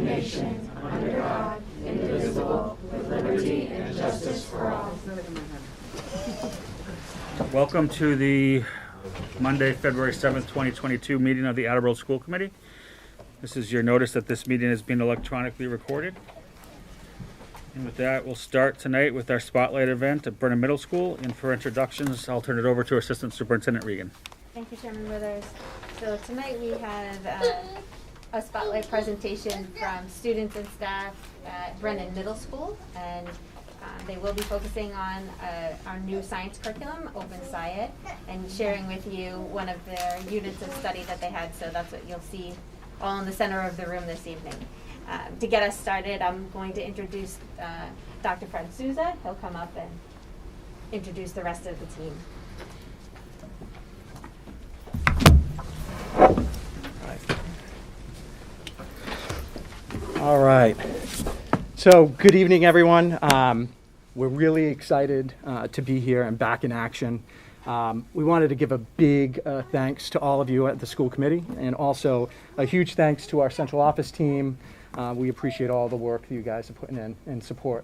one nation, under God, indivisible, with liberty and justice for all. Welcome to the Monday, February 7th, 2022 meeting of the Attleboro School Committee. This is your notice that this meeting has been electronically recorded. And with that, we'll start tonight with our spotlight event at Burnham Middle School. And for introductions, I'll turn it over to Assistant Superintendent Regan. Thank you, Chairman Withers. So tonight we have a spotlight presentation from students and staff at Brennan Middle School, and they will be focusing on our new science curriculum, Open Science, and sharing with you one of their units of study that they had. So that's what you'll see all in the center of the room this evening. To get us started, I'm going to introduce Dr. Fred Souza. He'll come up and introduce the rest of the team. All right. So good evening, everyone. We're really excited to be here and back in action. We wanted to give a big thanks to all of you at the school committee, and also a huge thanks to our central office team. We appreciate all the work that you guys are putting in and support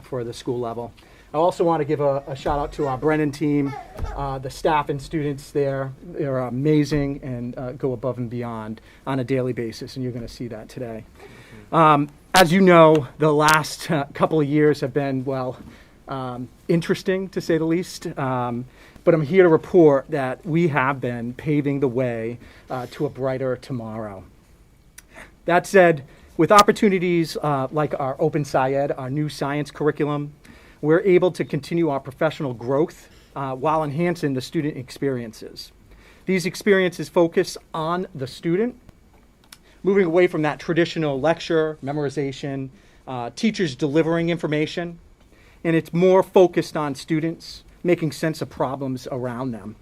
for the school level. I also want to give a shout out to our Brennan team, the staff and students there. They're amazing and go above and beyond on a daily basis, and you're going to see that today. As you know, the last couple of years have been, well, interesting to say the least. But I'm here to report that we have been paving the way to a brighter tomorrow. That said, with opportunities like our Open Science, our new science curriculum, we're able to continue our professional growth while enhancing the student experiences. These experiences focus on the student, moving away from that traditional lecture, memorization, teachers delivering information, and it's more focused on students making sense of problems around them,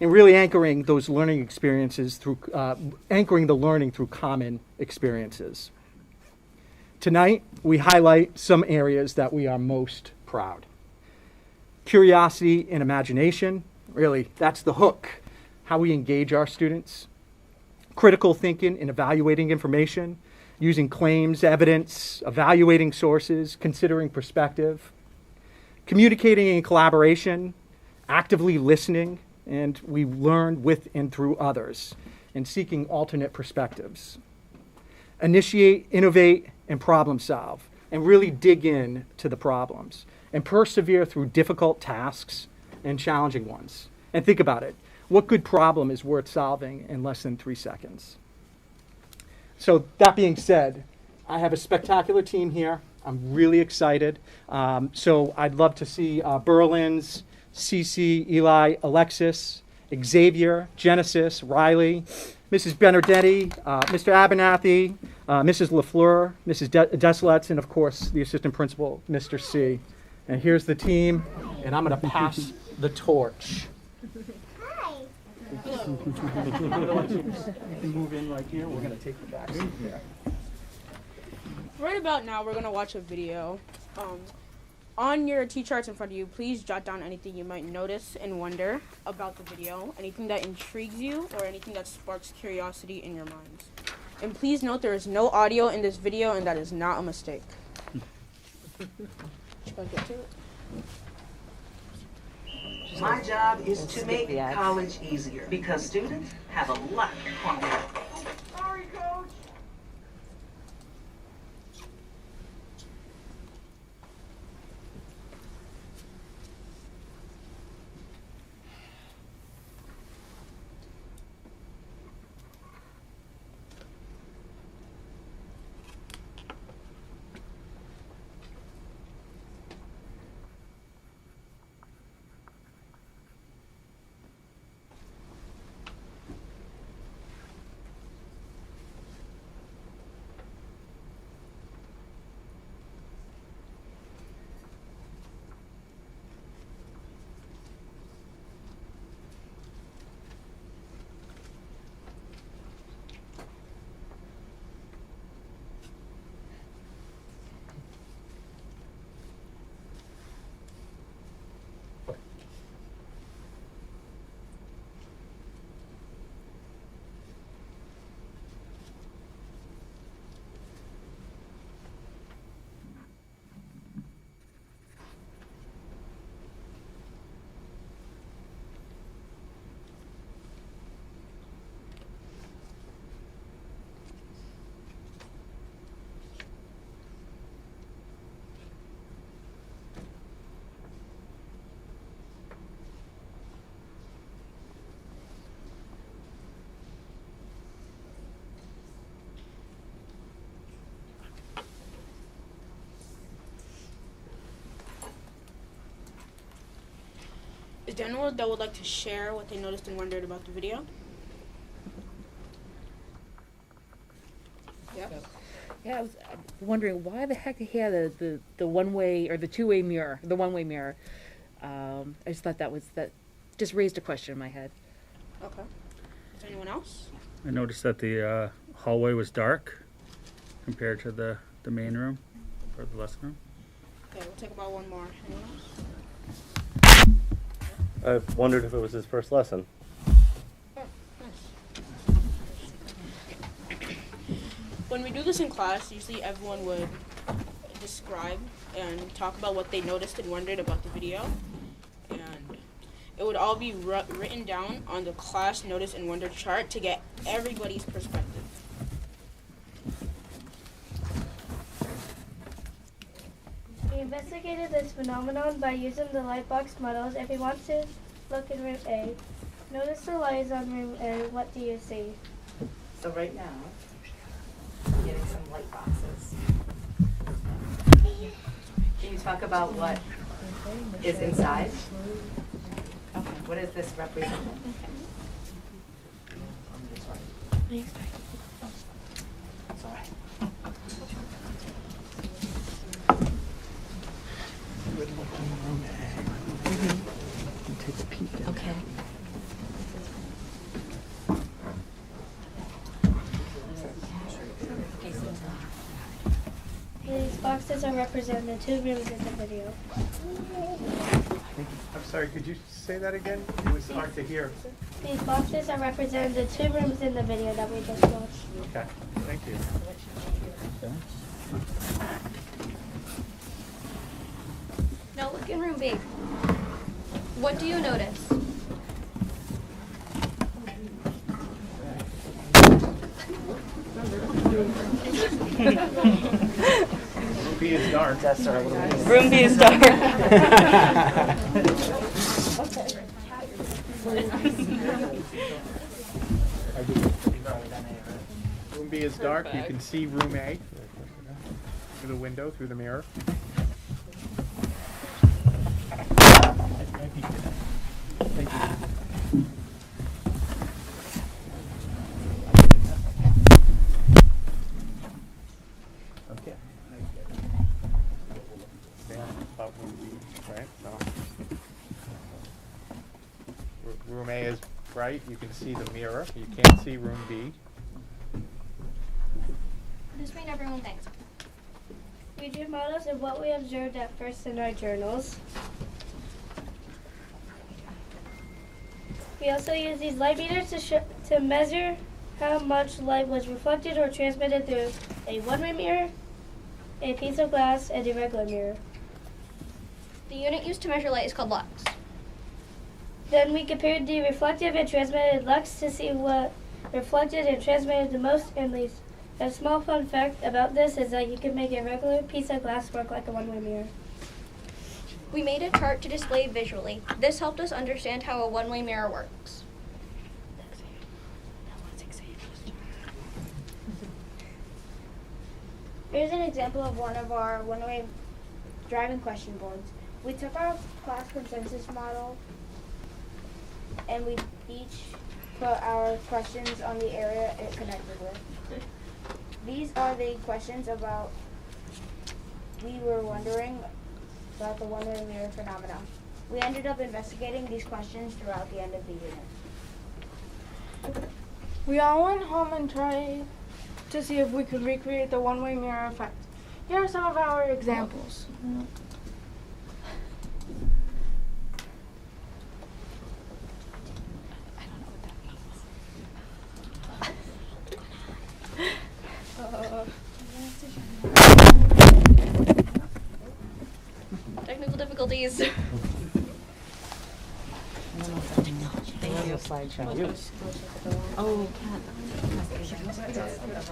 and really anchoring those learning experiences through, anchoring the learning through common experiences. Tonight, we highlight some areas that we are most proud. Curiosity and imagination, really, that's the hook, how we engage our students. Critical thinking and evaluating information, using claims, evidence, evaluating sources, considering perspective, communicating in collaboration, actively listening, and we learn with and through others, and seeking alternate perspectives. Initiate, innovate, and problem solve, and really dig in to the problems, and persevere through difficult tasks and challenging ones. And think about it. What good problem is worth solving in less than 3 seconds? So that being said, I have a spectacular team here. I'm really excited. So I'd love to see Berlin's, Cece, Eli, Alexis, Xavier, Genesis, Riley, Mrs. Benedetti, Mr. Abernathy, Mrs. LaFleur, Mrs. Deslets, and of course the assistant principal, Mr. C. And here's the team, and I'm going to pass the torch. You can move in right here. We're going to take the back seat here. Right about now, we're going to watch a video. On your T-charts in front of you, please jot down anything you might notice and wonder about the video, anything that intrigues you, or anything that sparks curiosity in your minds. And please note there is no audio in this video, and that is not a mistake. Should I get to it? My job is to make college easier because students have a lot on their. Sorry, Coach. there anyone that would like to share what they noticed and wondered about the video? Yep. Yeah, I was wondering why the heck he had the one-way or the two-way mirror, the one-way mirror. I just thought that just raised a question in my head. Okay. Is there anyone else? I noticed that the hallway was dark compared to the main room or the lesson room. Okay, we'll take about one more. Anyone else? I wondered if it was his first lesson. When we do this in class, usually everyone would describe and talk about what they noticed and wondered about the video. And it would all be written down on the class notice and wonder chart to get everybody's perspective. We investigated this phenomenon by using the light box models. If you want to look in room A, notice the lights on room A. What do you see? So right now, we're getting some light boxes. Can you talk about what is inside? Okay, what does this represent? Okay. These boxes are representing the two rooms in the video. I'm sorry, could you say that again? It was hard to hear. These boxes are representing the two rooms in the video that we just watched. Okay, thank you. Now look in room B. What do you notice? Room B is dark. Room B is dark. Room B is dark. You can see room A through the window, through the mirror. Okay. About room B, right? So, room A is bright. You can see the mirror. You can't see room B. What does mean everyone thinks? We drew models of what we observed at first in our journals. We also used these light meters to measure how much light was reflected or transmitted through a one-way mirror, a piece of glass, and a regular mirror. The unit used to measure light is called lux. Then we compared the reflective and transmitted lux to see what reflected and transmitted the most and least. A small fun fact about this is that you can make a regular piece of glass work like a one-way mirror. We made a chart to display visually. This helped us understand how a one-way mirror works. Here's an example of one of our one-way driving question boards. We took our class consensus model and we each put our questions on the area it connected with. These are the questions about we were wondering about the one-way mirror phenomenon. We ended up investigating these questions throughout the end of the unit. We all went home and tried to see if we could recreate the one-way mirror effect. Here are some of our examples. Technical difficulties. Thank you. Slideshow. Oh, Kat.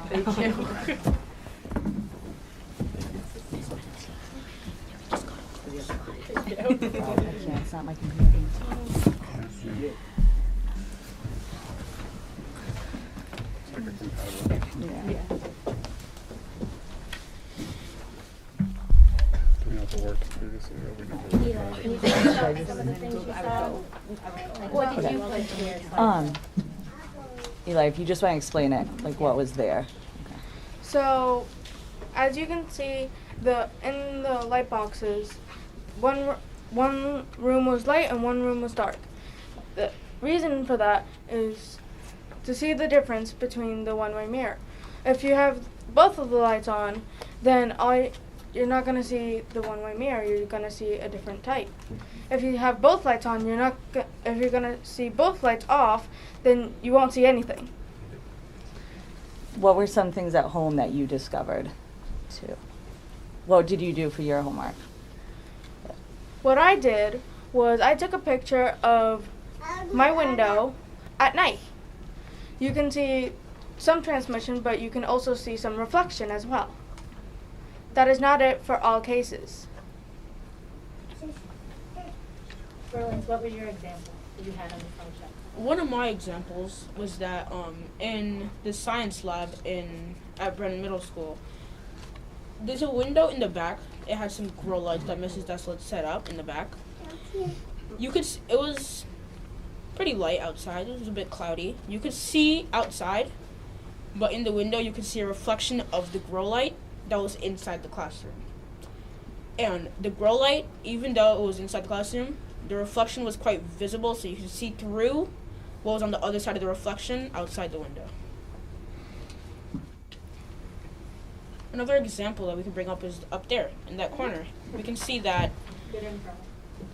Thank you. Yeah, it's not my computer. Do we know have to work through this area. Eli, can you talk about some of the things you saw? What did you put here? Eli, if you just want to explain it, like what was there. So, as you can see, in the light boxes, one room was light and one room was dark. The reason for that is to see the difference between the one-way mirror. If you have both of the lights on, then you're not going to see the one-way mirror. You're going to see a different type. If you have both lights on, if you're going to see both lights off, then you won't see anything. What were some things at home that you discovered too? What did you do for your homework? What I did was I took a picture of my window at night. You can see some transmission, but you can also see some reflection as well. That is not it for all cases. Berlins, what was your example that you had on the project? One of my examples was that in the science lab at Brennan Middle School, there's a window in the back. It had some grow lights that Mrs. Desolate set up in the back. It was pretty light outside. It was a bit cloudy. You could see outside, but in the window you could see a reflection of the grow light that was inside the classroom. And the grow light, even though it was inside the classroom, the reflection was quite visible, so you could see through what was on the other side of the reflection outside the window. Another example that we can bring up is up there in that corner. We can see that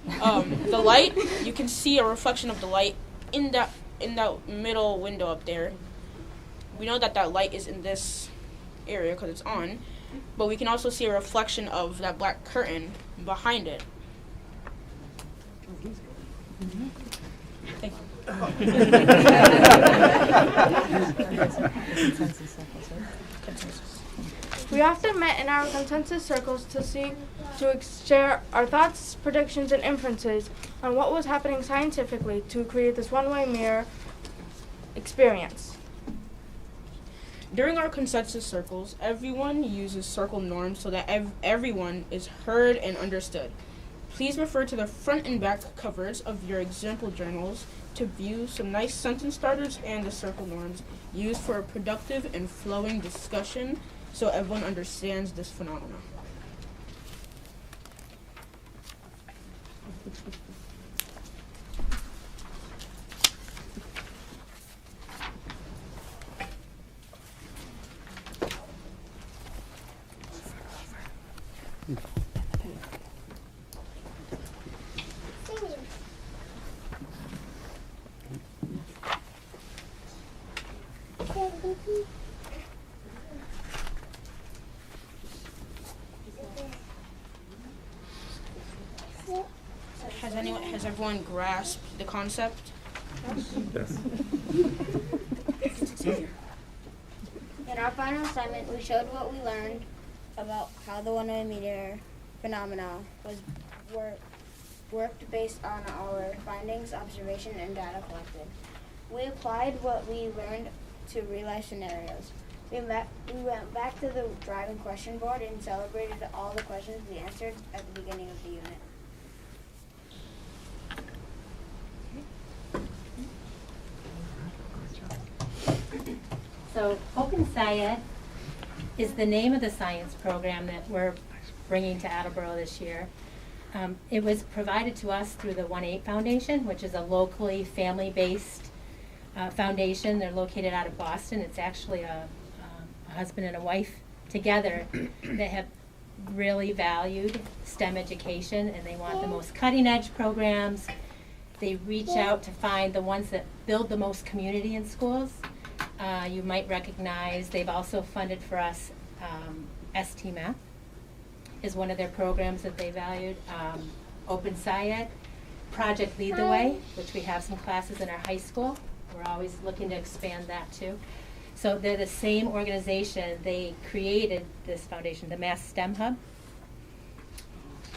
the light, you can see a reflection of the light in that middle window up there. We know that light is in this area because it's on, but we can also see a reflection of that black curtain behind it. Thank you. We often met in our consensus circles to share our thoughts, predictions, and inferences on what was happening scientifically to create this one-way mirror experience. During our consensus circles, everyone uses circle norms so that everyone is heard and understood. Please refer to the front and back covers of your example journals to view some nice sentence starters and the circle norms used for a productive and flowing discussion so everyone understands this phenomenon. Has everyone grasped the concept? Yes. In our final assignment, we showed what we learned about how the one-way mirror phenomena was worked based on our findings, observation, and data collected. We applied what we learned to real-life scenarios. We went back to the driving question board and celebrated all the questions we answered at the beginning of the unit. So Open Science is the name of the science program that we're bringing to Attleboro this year. It was provided to us through the 1-8 Foundation, which is a locally family-based foundation. They're located out of Boston. It's actually a husband and a wife together that have really valued STEM education, and they want the most cutting-edge programs. They reach out to find the ones that build the most community in schools. You might recognize they've also funded for us ST Math is one of their programs that they valued. Open Science, Project Lead the Way, which we have some classes in our high school. We're always looking to expand that too. So they're the same organization. They created this foundation, the Mass STEM Hub.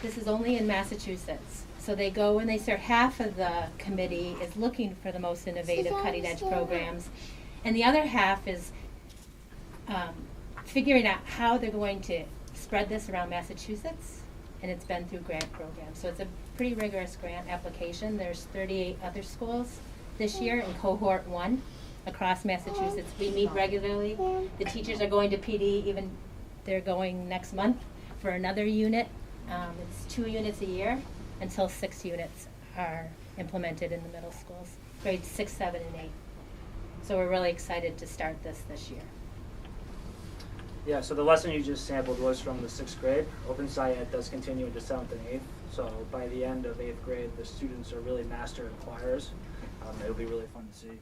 This is only in Massachusetts. So they go and they start, half of the committee is looking for the most innovative cutting edge programs. And the other half is figuring out how they're going to spread this around Massachusetts and it's been through grant programs. So it's a pretty rigorous grant application. There's 38 other schools this year in cohort 1 across Massachusetts. We meet regularly. The teachers are going to PD, even they're going next month for another unit. It's 2 units a year until 6 units are implemented in the middle schools, grades 6, 7, and 8. So we're really excited to start this year. Yeah, so the lesson you just sampled was from the 6th grade. Open Sci-Ed does continue into 7th and 8th. So by the end of 8th grade, the students are really master inquirers. It'll be really fun to see.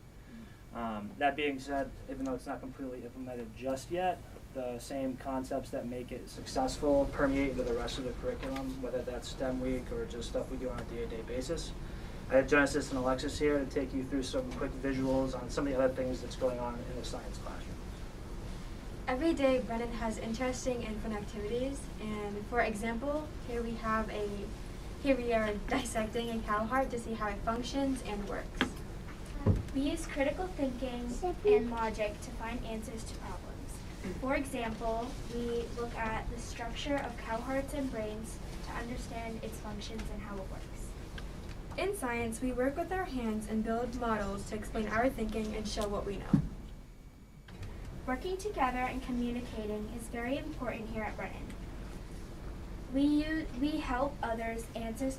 That being said, even though it's not completely implemented just yet, the same concepts that make it successful permeate into the rest of the curriculum, whether that's STEM week or just stuff we do on a day-to-day basis. I had Genesis and Alexis here to take you through some quick visuals on some of the other things that's going on in the science classroom. Every day, Brennan has interesting and fun activities, and for example, here we are dissecting a cow heart to see how it functions and works. We use critical thinking and logic to find answers to problems. For example, we look at the structure of cow hearts and brains to understand its functions and how it works. In science, we work with our hands and build models to explain our thinking and show what we know. Working together and communicating is very important here at Brennan. We help others answer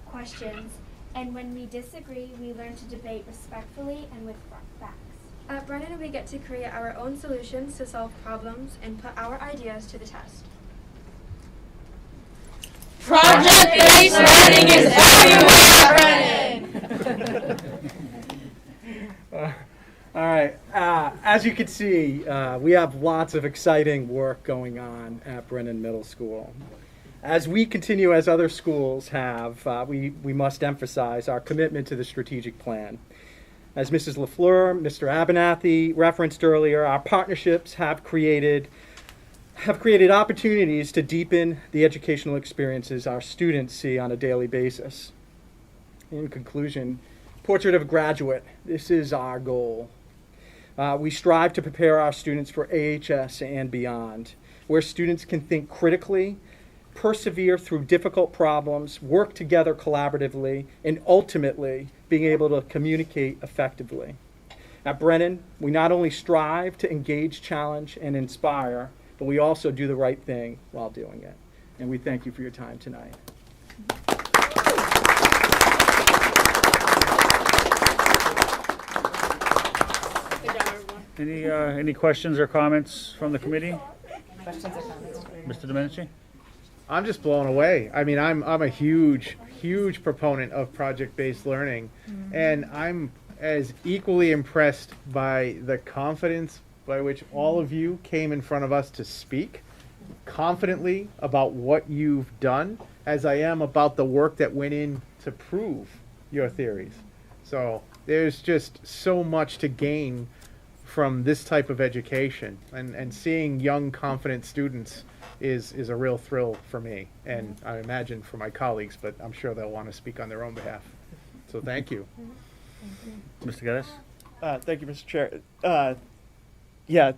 questions, and when we disagree, we learn to debate respectfully and with facts. At Brennan, we get to create our own solutions to solve problems and put our ideas to the test. Project-based learning is everywhere at Brennan! All right, as you can see, we have lots of exciting work going on at Brennan Middle School. As we continue, as other schools have, we must emphasize our commitment to the strategic plan. As Mrs. LaFleur, Mr. Abernathy referenced earlier, our partnerships have created opportunities to deepen the educational experiences our students see on a daily basis. In conclusion, Portrait of a Graduate, this is our goal. We strive to prepare our students for AHS and beyond, where students can think critically, persevere through difficult problems, work together collaboratively, and ultimately being able to communicate effectively. At Brennan, we not only strive to engage, challenge, and inspire, but we also do the right thing while doing it. And we thank you for your time tonight. Any questions or comments from the committee? Questions or comments? Mr. Domenici? I'm just blown away. I mean, I'm a huge proponent of project-based learning, and I'm as equally impressed by the confidence by which all of you came in front of us to speak confidently about what you've done as I am about the work that went in to prove your theories. So there's just so much to gain from this type of education, and seeing young, confident students is a real thrill for me, and I imagine for my colleagues, but I'm sure they'll want to speak on their own behalf. So thank you. Mr. Geddes? Thank you, Mr. Chair. Yeah,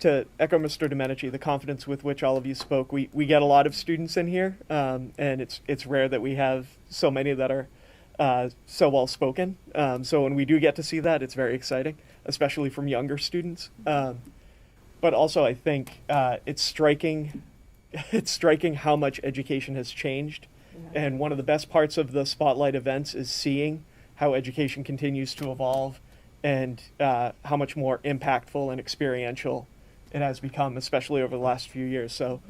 to echo Mr. Domenici, the confidence with which all of you spoke, we get a lot of students in here, and it's rare that we have so many that are so well spoken. So when we do get to see that, it's very exciting, especially from younger students. But also, I think it's striking how much education has changed. And one of the best parts of the Spotlight events is seeing how education continues to evolve and how much more impactful and experiential it has become, especially over the last few years. So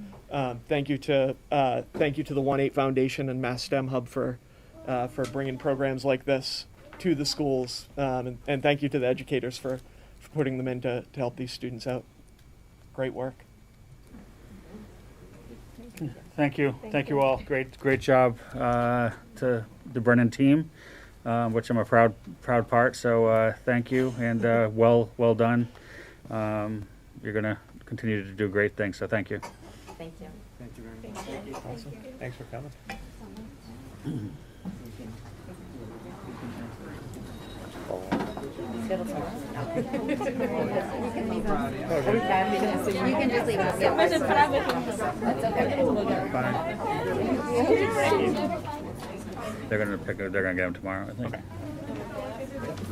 thank you to the 1-8 Foundation and Mass STEM Hub for bringing programs like this to the schools. And thank you to the educators for putting them in to help these students out. Great work. Thank you. Thank you all. Great job to the Brennan team, which I'm a proud part. So thank you, and well done. You're going to continue to do great things. So thank you. Thank you. Thank you very much. Thank you. Awesome. Thanks for coming. You can just leave us. They're gonna get them tomorrow, I think.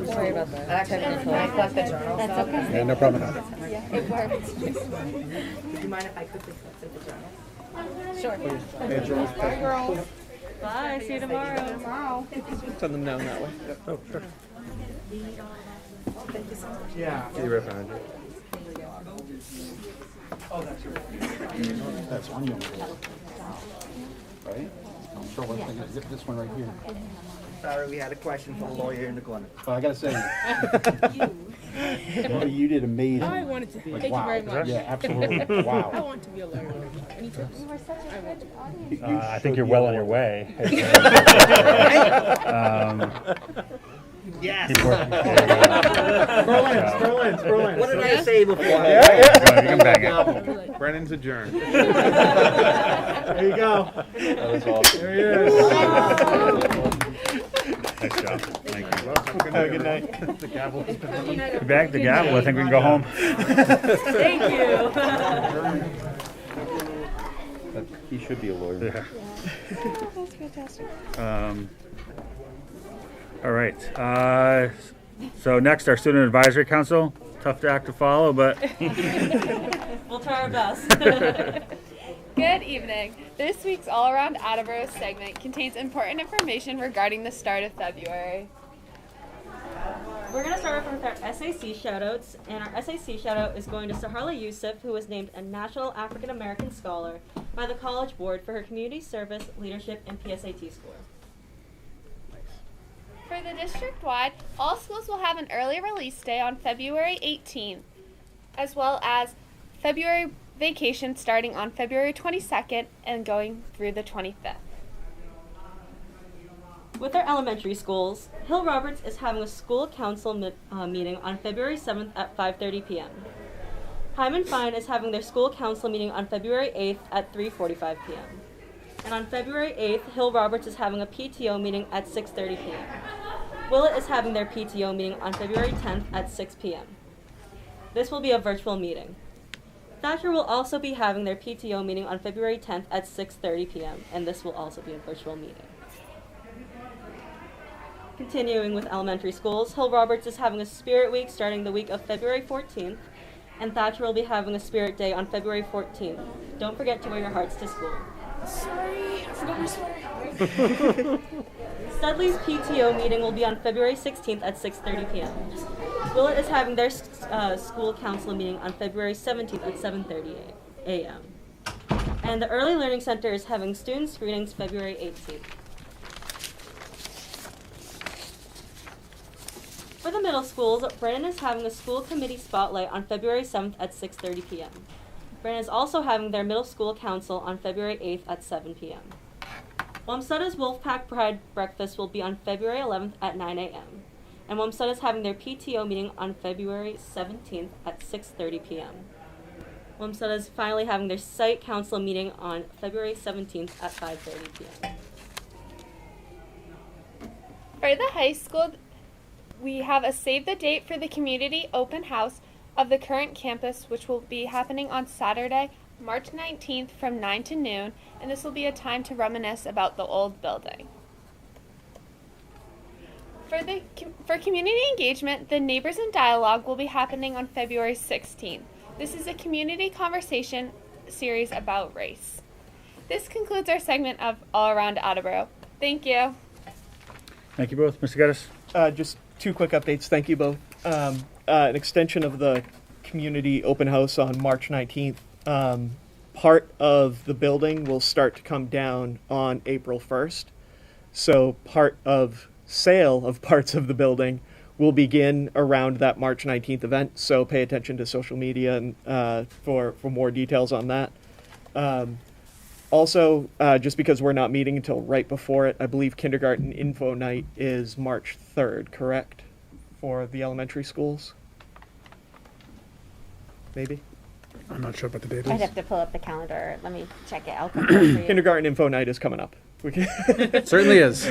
Sorry about that. Actually, I collect the journal. That's okay. Yeah, no problem. It worked. Would you mind if I quickly collected the journal? Sure. Bye, girls. Bye. See you tomorrow. Send them down that way. Oh, sure. Thank you so much. Yeah. See you right behind you. Oh, that's right. That's one young girl. Right? I'm sure one thing is this one right here. Sorry, we had a question for the lawyer in the corner. But I gotta say, well, you did amazing. I wanted to. Like, Thank wow. you very much. Yeah, absolutely. Wow. I want to be a lawyer. Any tips? You were such a good audience. I think you're well on your way. Yes. Keep working. Berlin. What did I say before? You can bang it. Brennan's adjourned. There you go. That was awesome. There he is. Nice job. Thank you. Have a good night. The gavel. You back the gavel. I think we can go home. Thank you. He should be a lawyer. Yeah. That's fantastic. All right. So next, our Student Advisory Council. Tough act to follow, but We'll try our best. Good evening. This week's All Around Attleboro segment contains important information regarding the start of February. We're going to start off with our SAC shoutouts, and our SAC shoutout is going to Saharla Yusuf, who was named a National African American Scholar by the College Board for her community service, leadership, and PSAT score. For the district-wide, all schools will have an early release day on February 18th, as well as February vacation starting on February 22nd and going through the 25th. With our elementary schools, Hill Roberts is having a school council meeting on February 7th at 5:30 p.m. Hyman Fine is having their school council meeting on February 8th at 3:45 p.m. And on February 8th, Hill Roberts is having a PTO meeting at 6:30 p.m. Willett is having their PTO meeting on February 10th at 6 p.m. This will be a virtual meeting. Thatcher will also be having their PTO meeting on February 10th at 6:30 p.m. and this will also be a virtual meeting. Continuing with elementary schools, Hill Roberts is having a Spirit Week starting the week of February 14th, and Thatcher will be having a Spirit Day on February 14th. Don't forget to wear your hearts to school. Sorry, I forgot my sweater. Studley's PTO meeting will be on February 16th at 6:30 p.m. Willett is having their school council meeting on February 17th at 7:30 a.m. And the Early Learning Center is having student screenings February 18th. For the middle schools, Brandon is having a school committee spotlight on February 7th at 6:30 p.m. Brandon is also having their middle school council on February 8th at 7 p.m. Wamsutta's Wolfpack Pride Breakfast will be on February 11th at 9 a.m. And Wamsutta is having their PTO meeting on February 17th at 6:30 p.m. Wamsutta is finally having their site council meeting on February 17th at 5:30 p.m. For the high school, we have a save the date for the community open house of the current campus, which will be happening on Saturday, March 19th from 9 to noon, and this will be a time to reminisce about the old building. For community engagement, the Neighbors in Dialogue will be happening on February 16th. This is a community conversation series about race. This concludes our segment of All Around Attleboro. Thank you. thank you both. Mr. Geddes? Just two quick updates. Thank you both. An extension of the community open house on March 19th. Part of the building will start to come down on April 1st. So part of sale of parts of the building will begin around that March 19th event. So pay attention to social media and, for more details on that. Also, just because we're not meeting until right before it, I believe kindergarten info night is March 3rd, correct? For the elementary schools? Maybe? I'm not sure what the date I'd is. have to pull up the calendar. Let me check it. I'll confirm for you. Kindergarten info night is coming up. Certainly is.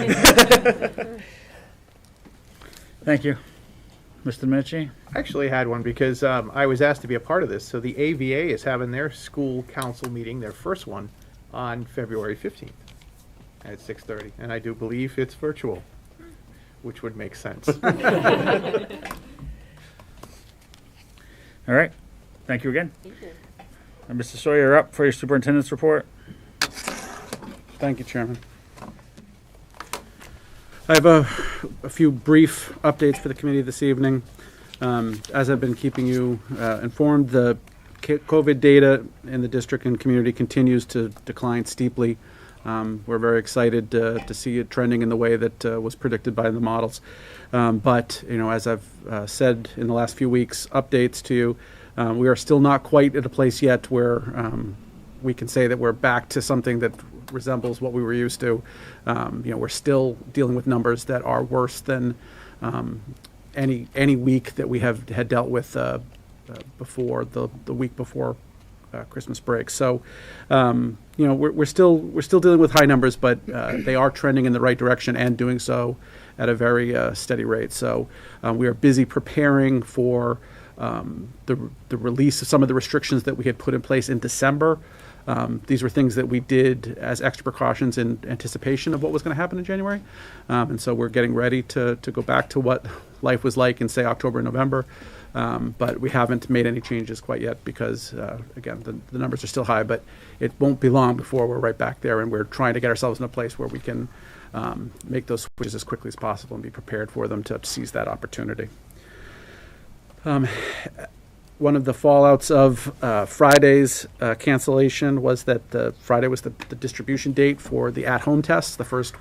Thank you. Mr. Michi? I actually had one because I was asked to be a part of this. So the AVA is having their school council meeting, their first one, on February 15th at 6:30. And I do believe it's virtual, which would make sense. All right. Thank you again. Thank you. And Mr. Sawyer, you're up for your superintendent's report. Thank you, Chairman. I have a few brief updates for the committee this evening. As I've been keeping you informed, the COVID data in the district and community continues to decline steeply. We're very excited to see it trending in the way that was predicted by the models. But, as I've said in the last few weeks, updates to you, we are still not quite at a place yet where we can say that we're back to something that resembles what we were used to. We're still dealing with numbers that are worse than any week that we had dealt with before the week before Christmas break. So, we're still dealing with high numbers, but they are trending in the right direction and doing so at a very steady rate. So, we are busy preparing for the release of some of the restrictions that we had put in place in December. These were things that we did as extra precautions in anticipation of what was going to happen in January. And so we're getting ready to go back to what life was like in, say, October and November. But we haven't made any changes quite yet because, again, the numbers are still high, but it won't be long before we're right back there, and we're trying to get ourselves in a place where we can make those switches as quickly as possible and be prepared for them to seize that opportunity. One of the fallouts of Friday's cancellation was that Friday was the distribution date for the at-home tests, the first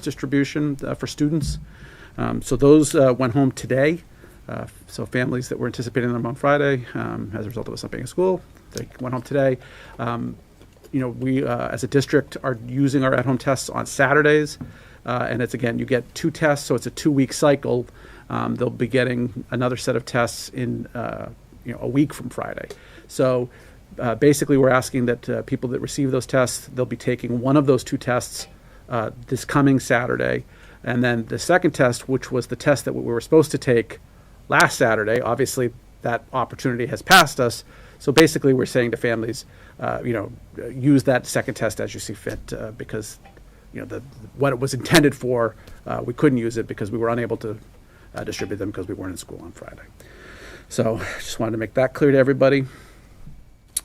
distribution for students. So those went home today. So families that were anticipating them on Friday, as a result of us not being in school, they went home today. We as a district are using our at-home tests on Saturdays, and it's, again, you get 2 tests, so it's a 2-week cycle. They'll be getting another set of tests in a week from Friday. So basically we're asking that people that receive those tests, they'll be taking one of those 2 tests this coming Saturday. And then the second test, which was the test that we were supposed to take last Saturday, obviously that opportunity has passed us. So basically we're saying to families, use that second test as you see fit, because what it was intended for, we couldn't use it because we were unable to distribute them because we weren't in school on Friday. So just wanted to make that clear to everybody.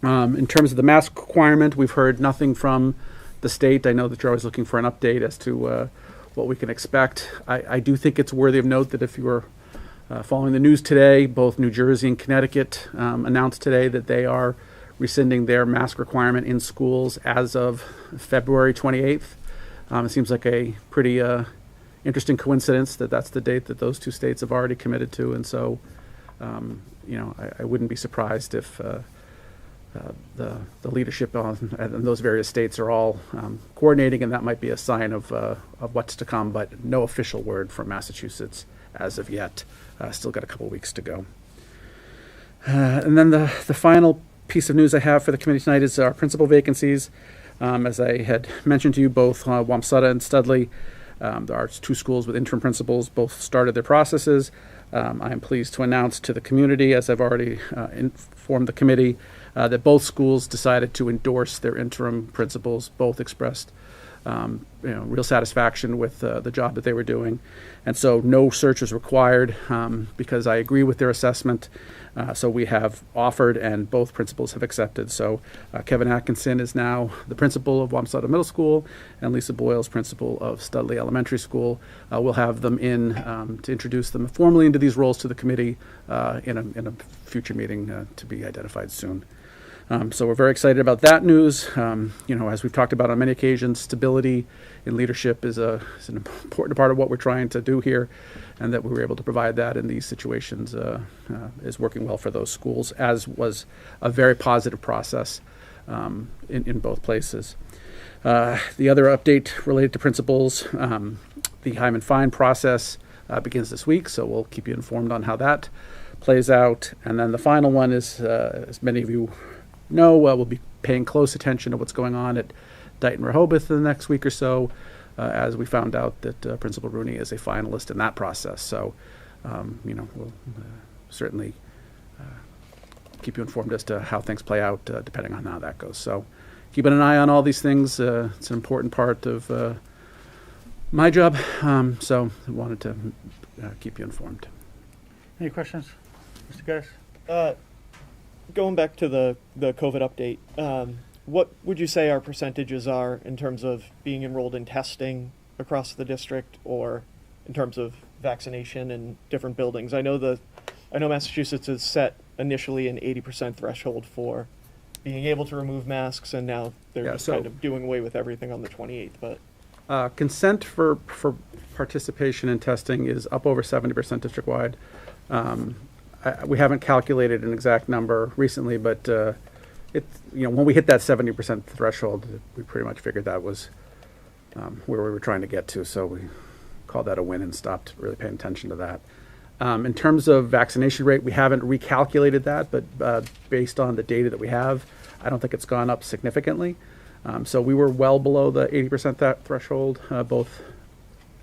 In terms of the mask requirement, we've heard nothing from the state. I know that you're always looking for an update as to what we can expect. I do think it's worthy of note that if you were following the news today, both New Jersey and Connecticut announced today that they are rescinding their mask requirement in schools as of February 28th. It seems like a pretty interesting coincidence that that's the date that those 2 states have already committed to. And so, I wouldn't be surprised if the leadership in those various states are all coordinating, and that might be a sign of what's to come, but no official word from Massachusetts as of yet. Still got a couple weeks to go. And then the final piece of news I have for the committee tonight is our principal vacancies. As I had mentioned to you, both Wamsutta and Studley, there are 2 schools with interim principals, both started their processes. I am pleased to announce to the community, as I've already informed the committee, that both schools decided to endorse their interim principals. Both expressed real satisfaction with the job that they were doing. And so no search is required because I agree with their assessment. So we have offered, and both principals have accepted. So Kevin Atkinson is now the principal of Wamsutta Middle School, and Lisa Boyle is principal of Studley Elementary School. We'll have them in to introduce them formally into these roles to the committee in a future meeting to be identified soon. So we're very excited about that news. As we've talked about on many occasions, stability in leadership is an important part of what we're trying to do here, and that we were able to provide that in these situations is working well for those schools, as was a very positive process in both places. The other update related to principals, the Hyman Fine process begins this week, so we'll keep you informed on how that plays out. And then the final one is, as many of you know, we'll be paying close attention to what's going on at Dighton Rehoboth in the next week or so, as we found out that Principal Rooney is a finalist in that process. So we'll certainly keep you informed as to how things play out, depending on how that goes. So keeping an eye on all these things, it's an important part of my job, so I wanted to keep you informed. Any questions, Mr. Gaddis? Going back to the COVID update, what would you say our percentages are in terms of being enrolled in testing across the district, or in terms of vaccination in different buildings? I know Massachusetts has set initially an 80% threshold for being able to remove masks, and now they're just kind of doing away with everything on the 28th. But consent for participation in testing is up over 70% district-wide. We haven't calculated an exact number recently, but when we hit that 70% threshold, we pretty much figured that was where we were trying to get to. So we called that a win and stopped really paying attention to that. In terms of vaccination rate, we haven't recalculated that, but based on the data that we have, I don't think it's gone up significantly. So we were well below the 80% threshold, both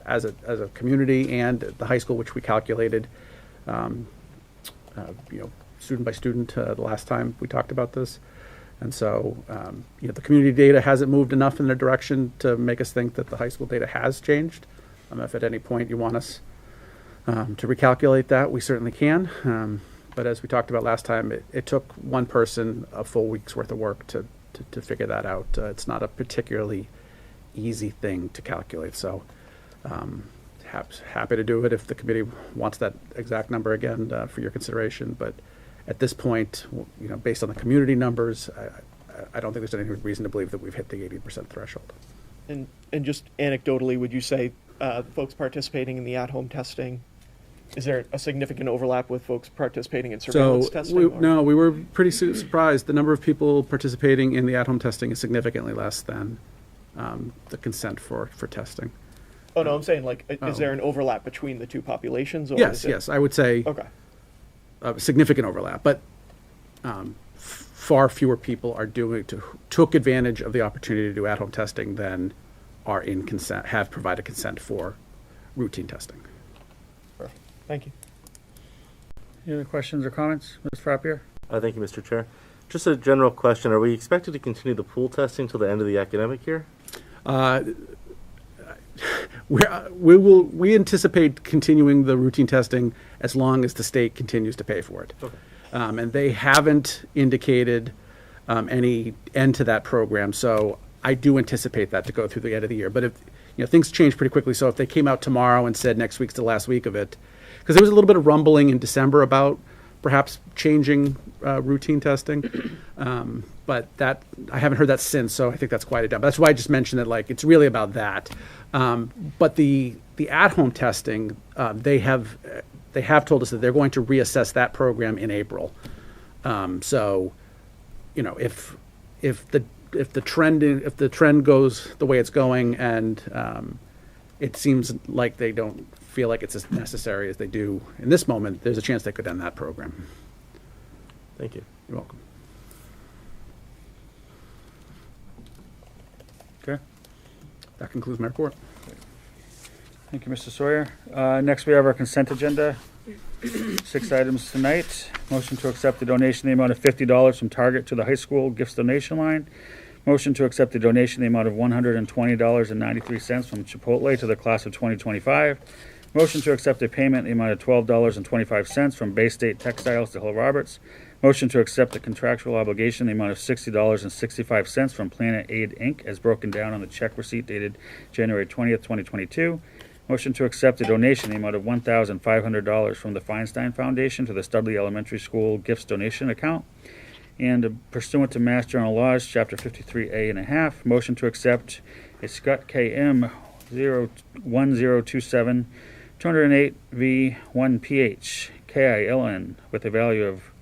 as a community and at the high school, which we calculated, student by student the last time we talked about this. And so, the community data hasn't moved enough in the direction to make us think that the high school data has changed. If at any point you want us to recalculate that, we certainly can. But as we talked about last time, it took one person a full week's worth of work to figure that out. It's not a particularly easy thing to calculate. So happy to do it if the committee wants that exact number again for your consideration. But at this point, based on the community numbers, I don't think there's any reason to believe that we've hit the 80% threshold. And just anecdotally, would you say folks participating in the at-home testing, is there a significant overlap with folks participating in surveillance testing? No, we were pretty surprised. The number of people participating in the at-home testing is significantly less than the consent for testing. Oh, no, I'm saying, is there an overlap between the two populations? Or Yes, I would say significant overlap, but far fewer people are took advantage of the opportunity to do at-home testing than are in consent, have provided consent for routine testing. Perfect. Thank you. Any other questions or comments, Ms. Frappier? Thank you, Mr. Chair. Just a general question. Are we expected to continue the pool testing till the end of the academic year? We anticipate continuing the routine testing as long as the state continues to pay for it. Okay. And they haven't indicated any end to that program, so I do anticipate that to go through the end of the year. But if things change pretty quickly, so if they came out tomorrow and said next week's the last week of it, because there was a little bit of rumbling in December about perhaps changing routine testing, but that I haven't heard that since, so I think that's quieted down. But that's why I just mentioned that it's really about that. But the at-home testing, they have told us that they're going to reassess that program in April. So, if the trend goes the way it's going, and it seems like they don't feel like it's as necessary as they do in this moment, there's a chance they could end that program. Thank you. You're welcome. Okay. That concludes my report. Thank you, Mr. Sawyer. Next, we have our consent agenda. 6 items tonight. Motion to accept the donation in the amount of $50 from Target to the high school gifts donation line. Motion to accept the donation in the amount of $120.93 from Chipotle to the class of 2025. Motion to accept a payment in the amount of $12.25 from Bay State Textiles to Hill Roberts. Motion to accept the contractual obligation in the amount of $60.65 from Planet Aid, Inc., as broken down on the check receipt dated January 20th, 2022. Motion to accept a donation in the amount of $1,500 from the Feinstein Foundation to the Studley Elementary School gifts donation account. And pursuant to Mass General Laws, Chapter 53A and a half, motion to accept a Scott KM 01027 208V1PH KILN with a value of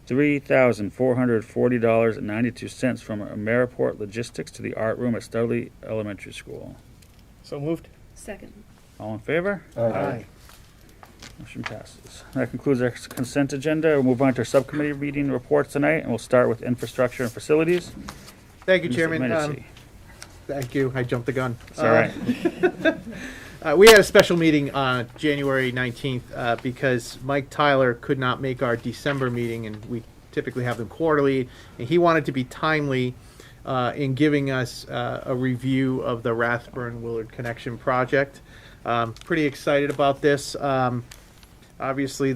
$3,440.92 from Ameriport Logistics to the art room at Studley Elementary School. So moved. Second. All in favor? Aye. Motion passes. That concludes our consent agenda. We'll move on to our subcommittee meeting reports tonight, and we'll start with infrastructure and facilities. Thank you, Mr. Chairman. Medici. Thank you. I jumped the gun. It's all right. We had a special meeting on January 19th because Mike Tyler could not make our December meeting, and we typically have them quarterly, and he wanted to be timely in giving us a review of the Rathburn-Willard Connection project. Pretty excited about this. Obviously,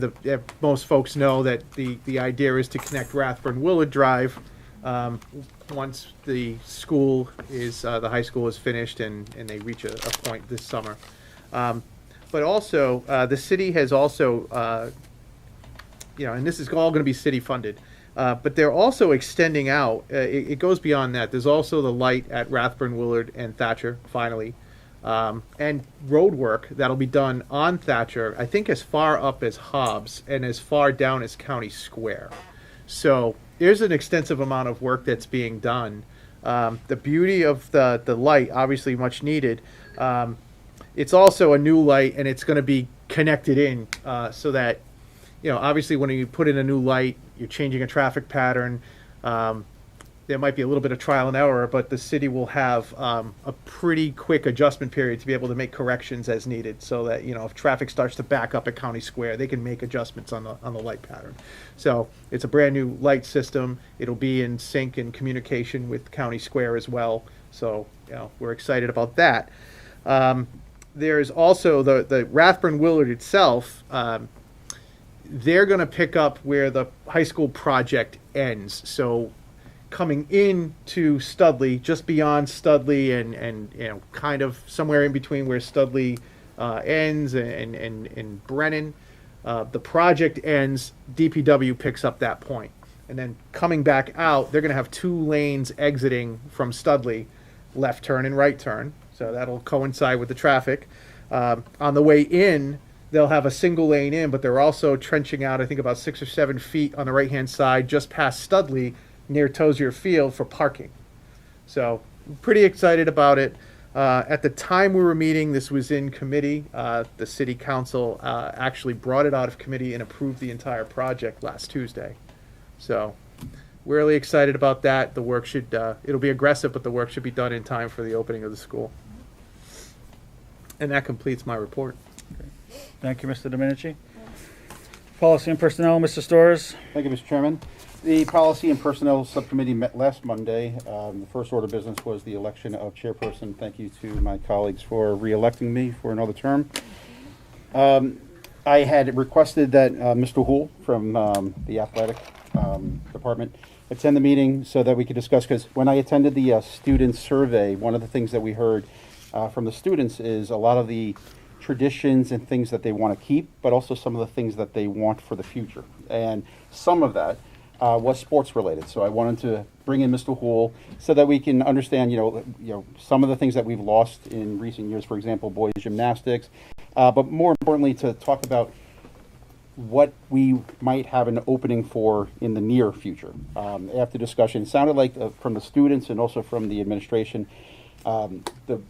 most folks know that the idea is to connect Rathburn-Willard Drive once the school is the high school is finished and they reach a point this summer. But also, the city has also, and this is all going to be city funded. But they're also extending out. It goes beyond that. There's also the light at Rathburn, Willard, and Thatcher, finally. And road work that'll be done on Thatcher, I think as far up as Hobbs and as far down as County Square. So there's an extensive amount of work that's being done. The beauty of the light, obviously much needed. It's also a new light, and it's going to be connected in so that, obviously when you put in a new light, you're changing a traffic pattern. There might be a little bit of trial and error, but the city will have a pretty quick adjustment period to be able to make corrections as needed, so that if traffic starts to back up at County Square, they can make adjustments on the light pattern. So it's a brand new light system. It'll be in sync and communication with County Square as well. So we're excited about that. There's also the Rathburn Willard itself. They're going to pick up where the high school project ends. So coming into Studley, just beyond Studley and kind of somewhere in between where Studley ends and Brennan, the project ends, DPW picks up that point. And then coming back out, they're going to have 2 lanes exiting from Studley, left turn and right turn. So that'll coincide with the traffic. On the way in, they'll have a single lane in, but they're also trenching out, I think, about 6 or 7 feet on the right-hand side, just past Studley, near Tozier Field, for parking. So pretty excited about it. At the time we were meeting, this was in committee. The city council actually brought it out of committee and approved the entire project last Tuesday. So we're really excited about that. The work should, it'll be aggressive, but the work should be done in time for the opening of the school. And that completes my report. Thank you, Mr. Domenici. Policy and Personnel, Mr. Storrs. Thank you, Mr. Chairman. The Policy and Personnel Subcommittee met last Monday. The first order of business was the election of chairperson. Thank you to my colleagues for re-electing me for another term. I had requested that Mr. Hool from the athletic department attend the meeting so that we could discuss, because when I attended the student survey, one of the things that we heard from the students is a lot of the traditions and things that they want to keep, but also some of the things that they want for the future. And some of that was sports related. So I wanted to bring in Mr. Hool so that we can understand, some of the things that we've lost in recent years, for example, boys gymnastics, but more importantly, to talk about what we might have an opening for in the near future. After discussion, it sounded like from the students and also from the administration, the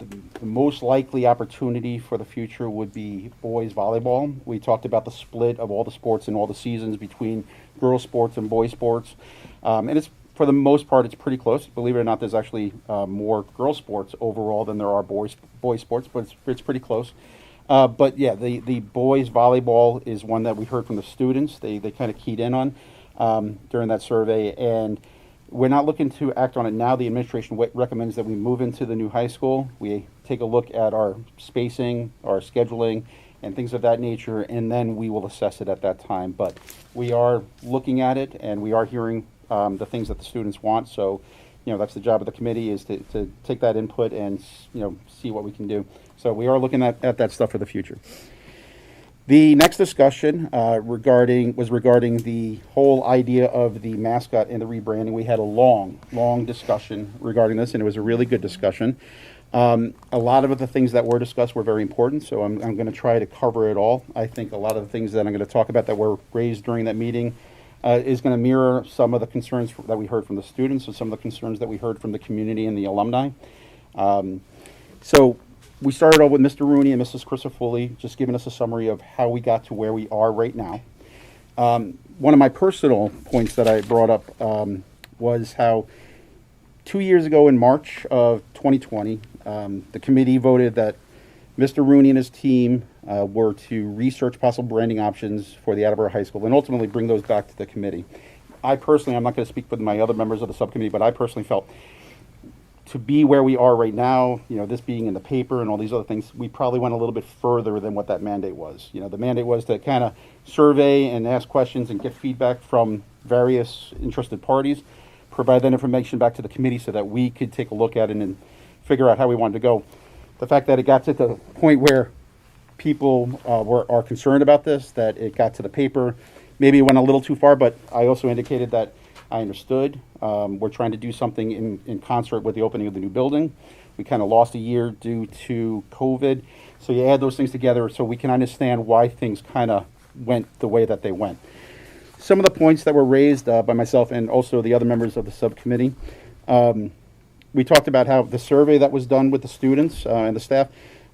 most likely opportunity for the future would be boys volleyball. We talked about the split of all the sports and all the seasons between girls sports and boys sports. And it's, for the most part, it's pretty close. Believe it or not, there's actually more girls sports overall than there are boys sports, but it's pretty close. But yeah, the boys volleyball is one that we heard from the students. They kind of keyed in on during that survey, and we're not looking to act on it now. The administration recommends that we move into the new high school. We take a look at our spacing, our scheduling, and things of that nature, and then we will assess it at that time. But we are looking at it, and we are hearing the things that the students want. So, that's the job of the committee, is to take that input and, see what we can do. So we are looking at that stuff for the future. The next discussion regarding the whole idea of the mascot and the rebranding. We had a long discussion regarding this, and it was a really good discussion. A lot of the things that were discussed were very important, so I'm going to try to cover it all. I think a lot of the things that I'm going to talk about that were raised during that meeting is going to mirror some of the concerns that we heard from the students and some of the concerns that we heard from the community and the alumni. So we started off with Mr. Rooney and Mrs. Crisafulli, just giving us a summary of how we got to where we are right now. One of my personal points that I brought up was how 2 years ago in March of 2020, the committee voted that Mr. Rooney and his team were to research possible branding options for the Attleboro High School and ultimately bring those back to the committee. I personally, I'm not going to speak for my other members of the subcommittee, but I personally felt to be where we are right now, this being in the paper and all these other things, we probably went a little bit further than what that mandate was. The mandate was to kind of survey and ask questions and get feedback from various interested parties, provide that information back to the committee so that we could take a look at it and figure out how we wanted to go. The fact that it got to the point where people are concerned about this, that it got to the paper, maybe it went a little too far, but I also indicated that I understood. We're trying to do something in concert with the opening of the new building. We kind of lost a year due to COVID. So you add those things together so we can understand why things kind of went the way that they went. Some of the points that were raised by myself and also the other members of the subcommittee, we talked about how the survey that was done with the students and the staff,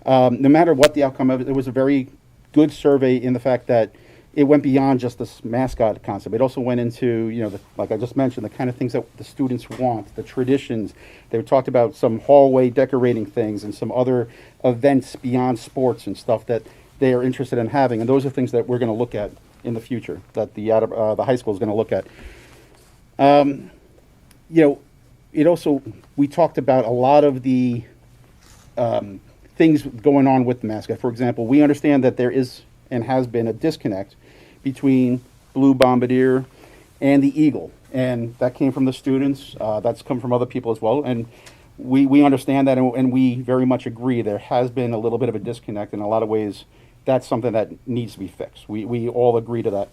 no matter what the outcome of it, it was a very good survey in the fact that it went beyond just this mascot concept. It also went into, like I just mentioned, the kind of things that the students want, the traditions. They talked about some hallway decorating things and some other events beyond sports and stuff that they are interested in having. And those are things that we're going to look at in the future, that the high school is going to look at. It also, we talked about a lot of the things going on with the mascot. For example, we understand that there is and has been a disconnect between Blue Bombardier and the Eagle. And that came from the students. That's come from other people as well. And we understand that, and we very much agree. There has been a little bit of a disconnect. In a lot of ways, that's something that needs to be fixed. We all agree to that.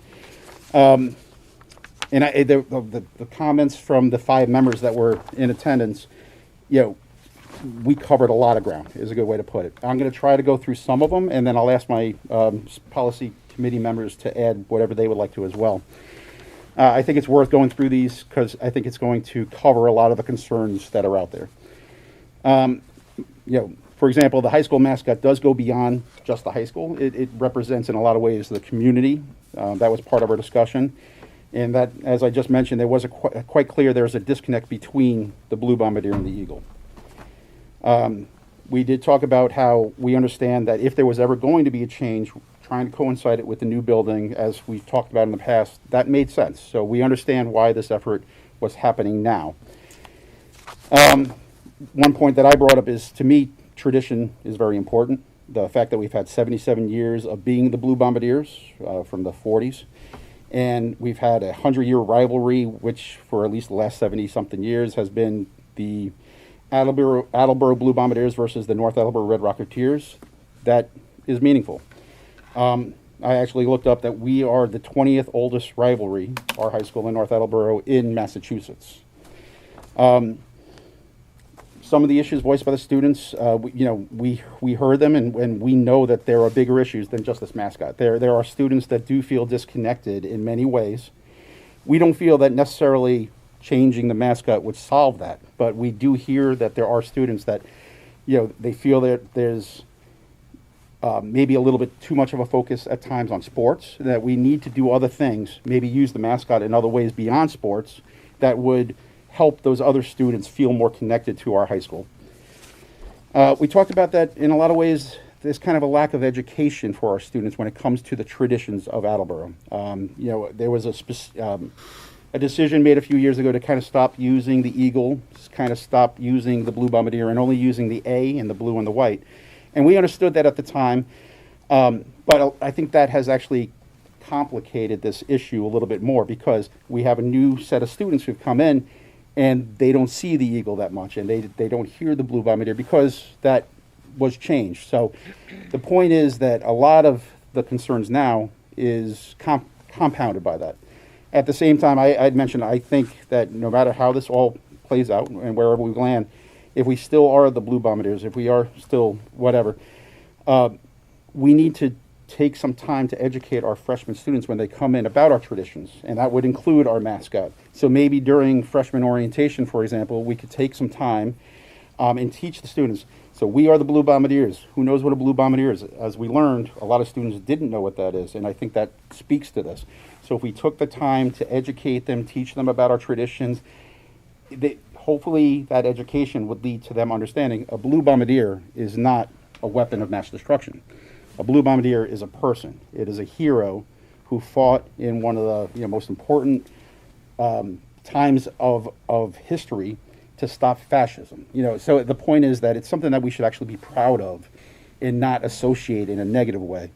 The comments from the 5 members that were in attendance, we covered a lot of ground, is a good way to put it. I'm going to try to go through some of them, and then I'll ask my policy committee members to add whatever they would like to as well. I think it's worth going through these because I think it's going to cover a lot of the concerns that are out there. For example, the high school mascot does go beyond just the high school. It represents in a lot of ways the community. That was part of our discussion. And that, as I just mentioned, there was quite clear there's a disconnect between the Blue Bombardier and the Eagle. We did talk about how we understand that if there was ever going to be a change, trying to coincide it with the new building, as we've talked about in the past, that made sense. So we understand why this effort was happening now. One point that I brought up is, to me, tradition is very important. The fact that we've had 77 years of being the Blue Bombardiers from the 40s, and we've had a 100-year rivalry, which for at least the last 70-something years has been the Attleboro Blue Bombardiers versus the North Attleboro Red Rocketeers. That is meaningful. I actually looked up that we are the 20th oldest rivalry, our high school in North Attleboro, in Massachusetts. Some of the issues voiced by the students, we heard them, and we know that there are bigger issues than just this mascot. There are students that do feel disconnected in many ways. We don't feel that necessarily changing the mascot would solve that, but we do hear that there are students that, they feel that there's maybe a little bit too much of a focus at times on sports, that we need to do other things, maybe use the mascot in other ways beyond sports that would help those other students feel more connected to our high school. We talked about that in a lot of ways. There's kind of a lack of education for our students when it comes to the traditions of Attleboro. There was a decision made a few years ago to kind of stop using the Eagle, kind of stop using the Blue Bombardier, and only using the A and the blue and the white. And we understood that at the time, but I think that has actually complicated this issue a little bit more because we have a new set of students who've come in and they don't see the Eagle that much, and they don't hear the Blue Bombardier because that was changed. So the point is that a lot of the concerns now is compounded by that. At the same time, I'd mentioned, I think that no matter how this all plays out and wherever we land, if we still are the Blue Bombardiers, if we are still whatever, we need to take some time to educate our freshman students when they come in about our traditions, and that would include our mascot. So maybe during freshman orientation, for example, we could take some time and teach the students. So we are the Blue Bombardiers. Who knows what a Blue Bombardier is? As we learned, a lot of students didn't know what that is, and I think that speaks to this. So if we took the time to educate them, teach them about our traditions, hopefully that education would lead to them understanding a Blue Bombardier is not a weapon of mass destruction. A blue bombardier is a person. It is a hero who fought in one of the most important times of history to stop fascism. So the point is that it's something that we should actually be proud of and not associate in a negative way.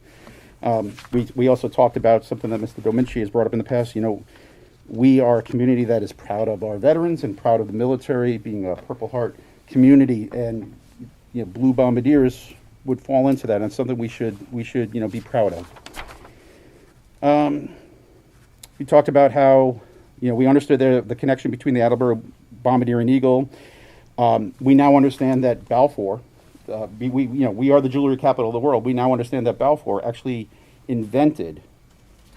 We also talked about something that Mr. Dominci has brought up in the past. We are a community that is proud of our veterans and proud of the military, being a Purple Heart community, and blue bombardiers would fall into that, and it's something we should be proud of. We talked about how we understood the connection between the Attleboro Bombardier and Eagle. We now understand that Balfour, we are the jewelry capital of the world. We now understand that Balfour actually invented,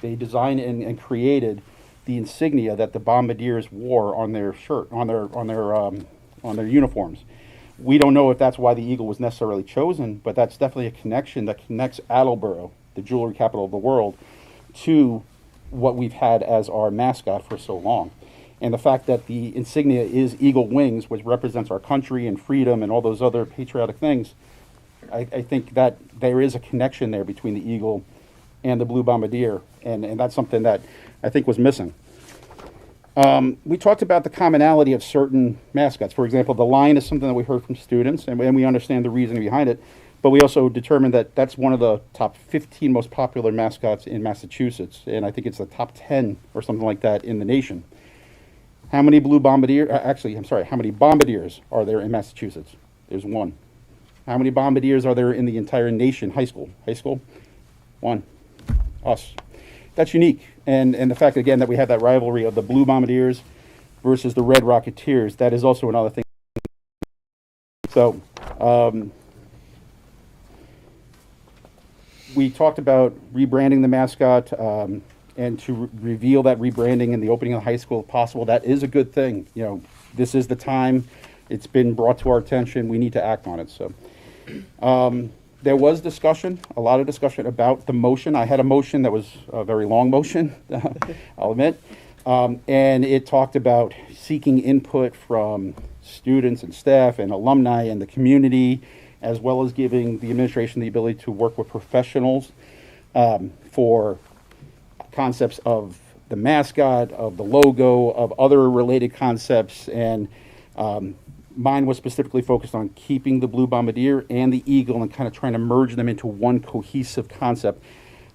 they designed and created the insignia that the bombardiers wore on their shirt, on their uniforms. We don't know if that's why the eagle was necessarily chosen, but that's definitely a connection that connects Attleboro, the jewelry capital of the world, to what we've had as our mascot for so long. And the fact that the insignia is eagle wings, which represents our country and freedom and all those other patriotic things, I think that there is a connection there between the eagle and the blue bombardier, and that's something that I think was missing. We talked about the commonality of certain mascots. For example, the lion is something that we heard from students, and we understand the reasoning behind it, but we also determined that that's one of the top 15 most popular mascots in Massachusetts, and I think it's the top 10 or something like that in the nation. How many how many bombardiers are there in Massachusetts? There's one. How many bombardiers are there in the entire nation? High school? One. Us. That's unique. And the fact, again, that we have that rivalry of the blue bombardiers versus the red Rocketeers, that is also another thing. So, we talked about rebranding the mascot and to reveal that rebranding in the opening of the high school if possible. That is a good thing. This is the time. It's been brought to our attention. We need to act on it. So, there was discussion, a lot of discussion about the motion. I had a motion that was a very long motion, I'll admit, and it talked about seeking input from students and staff and alumni and the community, as well as giving the administration the ability to work with professionals for concepts of the mascot, of the logo, of other related concepts, and mine was specifically focused on keeping the blue bombardier and the eagle and kind of trying to merge them into one cohesive concept.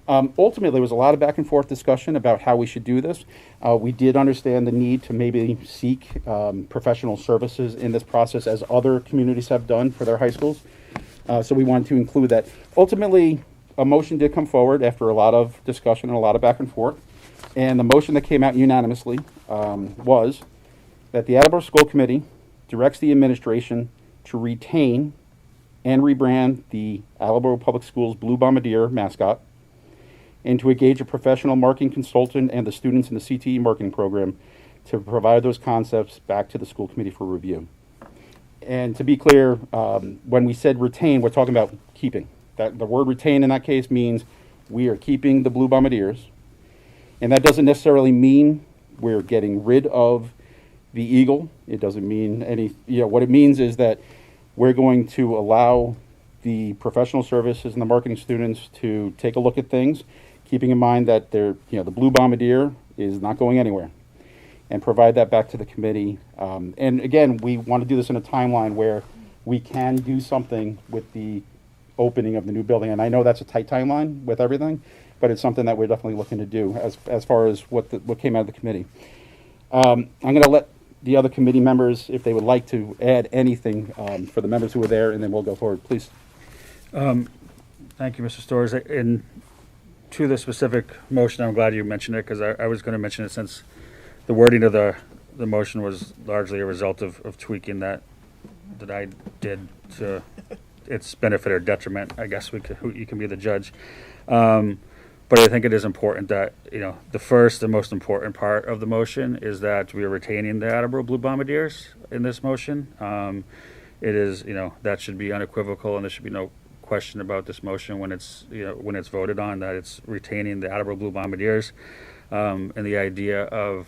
Ultimately, there was a lot of back and forth discussion about how we should do this. We did understand the need to maybe seek professional services in this process, as other communities have done for their high schools. So we wanted to include that. Ultimately, a motion did come forward after a lot of discussion and a lot of back and forth. And the motion that came out unanimously was that the Attleboro School Committee directs the administration to retain and rebrand the Attleboro Public Schools Blue Bombardier mascot, and to engage a professional marketing consultant and the students in the CTE marketing program to provide those concepts back to the school committee for review. And to be clear, when we said retain, we're talking about keeping. The word retain in that case means we are keeping the Blue Bombardiers, and that doesn't necessarily mean we're getting rid of the eagle. It doesn't mean any, what it means is that we're going to allow the professional services and the marketing students to take a look at things, keeping in mind that the Blue Bombardier is not going anywhere, and provide that back to the committee. And again, we want to do this in a timeline where we can do something with the opening of the new building. And I know that's a tight timeline with everything, but it's something that we're definitely looking to do as far as what came out of the committee. I'm going to let the other committee members, if they would like to add anything for the members who were there, and then we'll go forward, please. Thank you, Mr. Storrs. And to the specific motion, I'm glad you mentioned it, because I was going to mention it, since the wording of the motion was largely a result of tweaking that I did to its benefit or detriment. I guess you can be the judge. But I think it is important that, the first and most important part of the motion is that we are retaining the Attleboro Blue Bombardiers in this motion. It is, that should be unequivocal, and there should be no question about this motion when it's voted on, that it's retaining the Attleboro Blue Bombardiers, and the idea of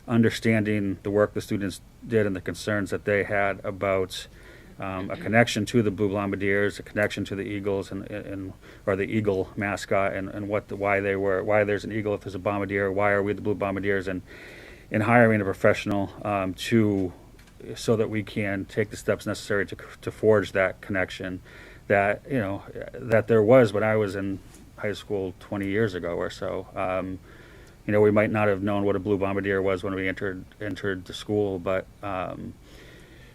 understanding the work the students did and the concerns that they had about a connection to the Blue Bombardiers, a connection to the Eagles and or the Eagle mascot, and why there's an eagle if there's a bombardier, why are we the Blue Bombardiers, and hiring a professional so that we can take the steps necessary to forge that connection that that there was when I was in high school 20 years ago or so. We might not have known what a Blue Bombardier was when we entered the school, but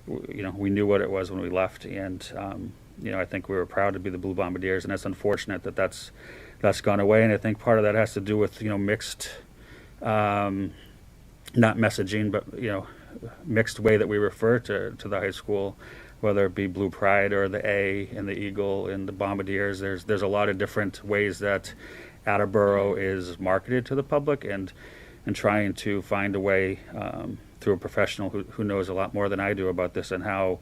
we knew what it was when we left, and I think we were proud to be the Blue Bombardiers, and it's unfortunate that that's gone away. And I think part of that has to do with mixed, not messaging, but mixed way that we refer to the high school, whether it be Blue Pride or the A and the Eagle and the Bombardiers. There's a lot of different ways that Attleboro is marketed to the public, and trying to find a way through a professional who knows a lot more than I do about this and how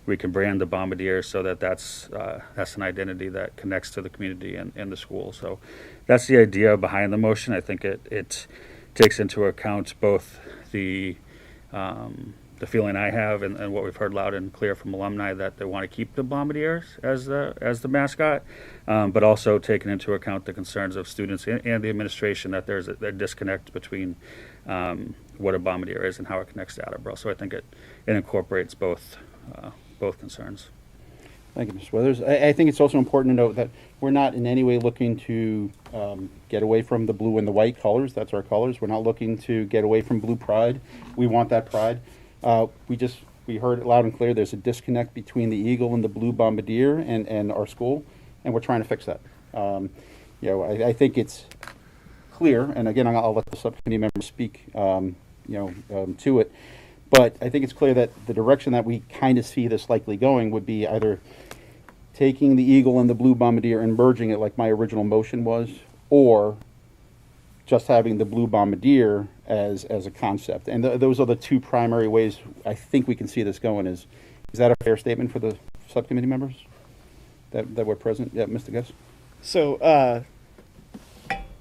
we can brand the Bombardiers so that that's an identity that connects to the community and the school. So that's the idea behind the motion. I think it takes into account both the feeling I have and what we've heard loud and clear from alumni that they want to keep the Bombardiers as the mascot, but also taking into account the concerns of students and the administration that there's a disconnect between what a Bombardier is and how it connects to Attleboro. So I think it incorporates both concerns. Thank you, Mr. Withers. I think it's also important to note that we're not in any way looking to get away from the blue and the white colors. That's our colors. We're not looking to get away from Blue Pride. We want that pride. We heard it loud and clear. There's a disconnect between the Eagle and the Blue Bombardier and our school, and we're trying to fix that. I think it's clear, and again, I'll let the subcommittee members speak, to it. But I think it's clear that the direction that we kind of see this likely going would be either taking the Eagle and the Blue Bombardier and merging it like my original motion was, or just having the Blue Bombardier as a concept. And those are the two primary ways I think we can see this going. Is that a fair statement for the subcommittee members that were present? Yeah, Mr. Guess. So,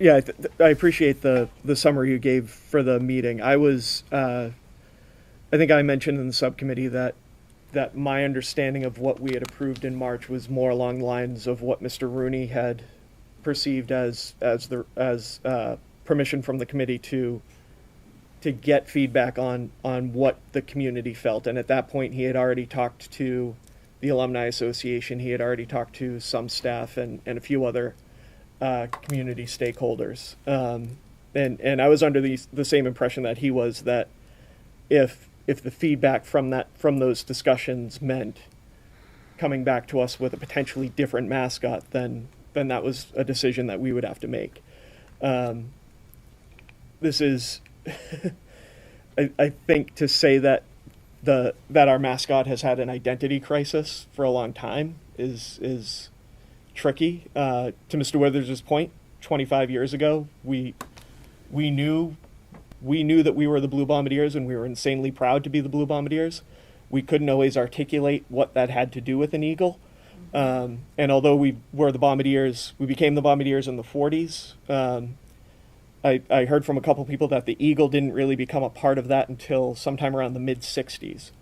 I appreciate the summary you gave for the meeting. I think I mentioned in the subcommittee that my understanding of what we had approved in March was more along the lines of what Mr. Rooney had perceived as permission from the committee to get feedback on what the community felt. And at that point, he had already talked to the Alumni Association. He had already talked to some staff and a few other community stakeholders. And I was under the same impression that he was, that if the feedback from those discussions meant coming back to us with a potentially different mascot, then that was a decision that we would have to make. This is, I think, to say that our mascot has had an identity crisis for a long time is tricky. To Mr. Withers' point, 25 years ago, we knew that we were the Blue Bombardiers, and we were insanely proud to be the Blue Bombardiers. We couldn't always articulate what that had to do with an eagle. And although we were the Bombardiers, we became the Bombardiers in the 40s. I heard from a couple people that the eagle didn't really become a part of that until sometime around the mid-60s.